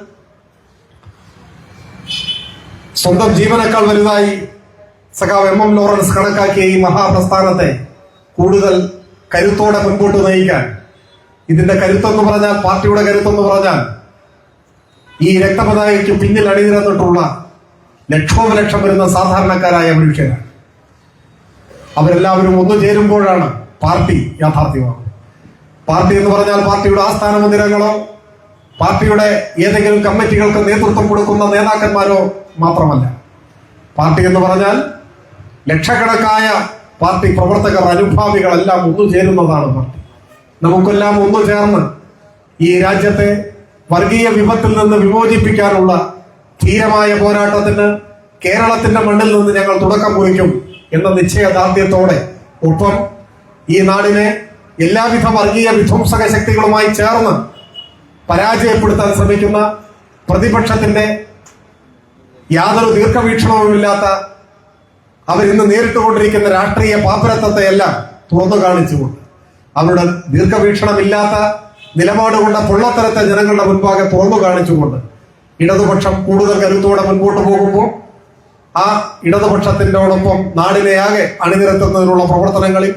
സ്വന്തം ജീവനേക്കാൾ വലുതായി സഖാവ് MM ലോറൻസ് കണക്കാക്കിയ ഈ മഹാപ്രസ്ഥാനത്തെ കൂടുതൽ കരുത്തോടെ മുൻപോട്ട് നയിക്കാൻ, ഇതിന്റെ കരുത്തെന്ന് പറഞ്ഞാൽ, പാർട്ടിയുടെ കരുത്തെന്ന് പറഞ്ഞാൽ ഈ രക്തപതാകയ്ക്ക് പിന്നിൽ അണിനിരന്നിട്ടുള്ള ലക്ഷോപലക്ഷം വരുന്ന സാധാരണക്കാരായ മനുഷ്യരാണ്. അവരെല്ലാവരും ഒന്നു ചേരുമ്പോഴാണ് പാർട്ടി യാഥാർത്ഥ്യമാകുന്നത്. പാർട്ടി എന്ന് പറഞ്ഞാൽ പാർട്ടിയുടെ ആസ്ഥാന മന്ദിരങ്ങളോ പാർട്ടിയുടെ ഏതെങ്കിലും കമ്മിറ്റികൾക്ക് നേതൃത്വം കൊടുക്കുന്ന നേതാക്കന്മാരോ മാത്രമല്ല. പാർട്ടി എന്ന് പറഞ്ഞാൽ ലക്ഷക്കണക്കായ പാർട്ടി പ്രവർത്തകർ, അനുഭാവികളെല്ലാം ഒന്നു ചേരുന്നതാണ് പാർട്ടി. നമുക്കെല്ലാം ഒന്നു ചേർന്ന് ഈ രാജ്യത്തെ വർഗീയ വിപത്തിൽ നിന്ന് വിമോചിപ്പിക്കാനുള്ള ധീരമായ പോരാട്ടത്തിന് കേരളത്തിന്റെ മണ്ണിൽ നിന്ന് ഞങ്ങൾ തുടക്കം കുറിക്കും എന്ന നിശ്ചയദാർഢ്യത്തോടെ, ഒപ്പം ഈ നാടിനെ എല്ലാവിധ വർഗീയ വിധ്വംസക ശക്തികളുമായി ചേർന്ന് പരാജയപ്പെടുത്താൻ ശ്രമിക്കുന്ന പ്രതിപക്ഷത്തിന്റെ യാതൊരു ദീർഘവീക്ഷണവുമില്ലാത്ത, അവരിന്ന് നേരിട്ടുകൊണ്ടിരിക്കുന്ന രാഷ്ട്രീയ പാപ്പരത്വത്തെയെല്ലാം തുറന്നു കാണിച്ചുകൊണ്ട്, അവരുടെ ദീർഘവീക്ഷണമില്ലാത്ത നിലപാടുകൊണ്ട പൊള്ളത്തരത്തെ ജനങ്ങളുടെ മുൻപാകെ തുറന്നു കാണിച്ചുകൊണ്ട് ഇടതുപക്ഷം കൂടുതൽ കരുത്തോടെ മുൻപോട്ട് പോകുമ്പോൾ ആ ഇടതുപക്ഷത്തിനോടൊപ്പം നാടിനെയാകെ അണിനിരത്തുന്നതിനുള്ള പ്രവർത്തനങ്ങളിൽ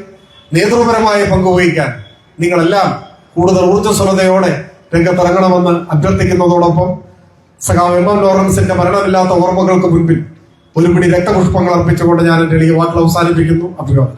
നേതൃപരമായ പങ്കുവഹിക്കാൻ നിങ്ങളെല്ലാം കൂടുതൽ ഊർജ്ജസ്വലതയോടെ രംഗത്തിറങ്ങണമെന്ന് അഭ്യർത്ഥിക്കുന്നതോടൊപ്പം സഖാവ് MM ലോറൻസിന്റെ മരണമില്ലാത്ത ഓർമ്മകൾക്ക് മുൻപിൽ ഒരു പിടി രക്തപുഷ്പങ്ങൾ അർപ്പിച്ചുകൊണ്ട് ഞാൻ എന്റെ എളിയ വാക്കുകൾ അവസാനിപ്പിക്കുന്നു. അഭിവാദനം.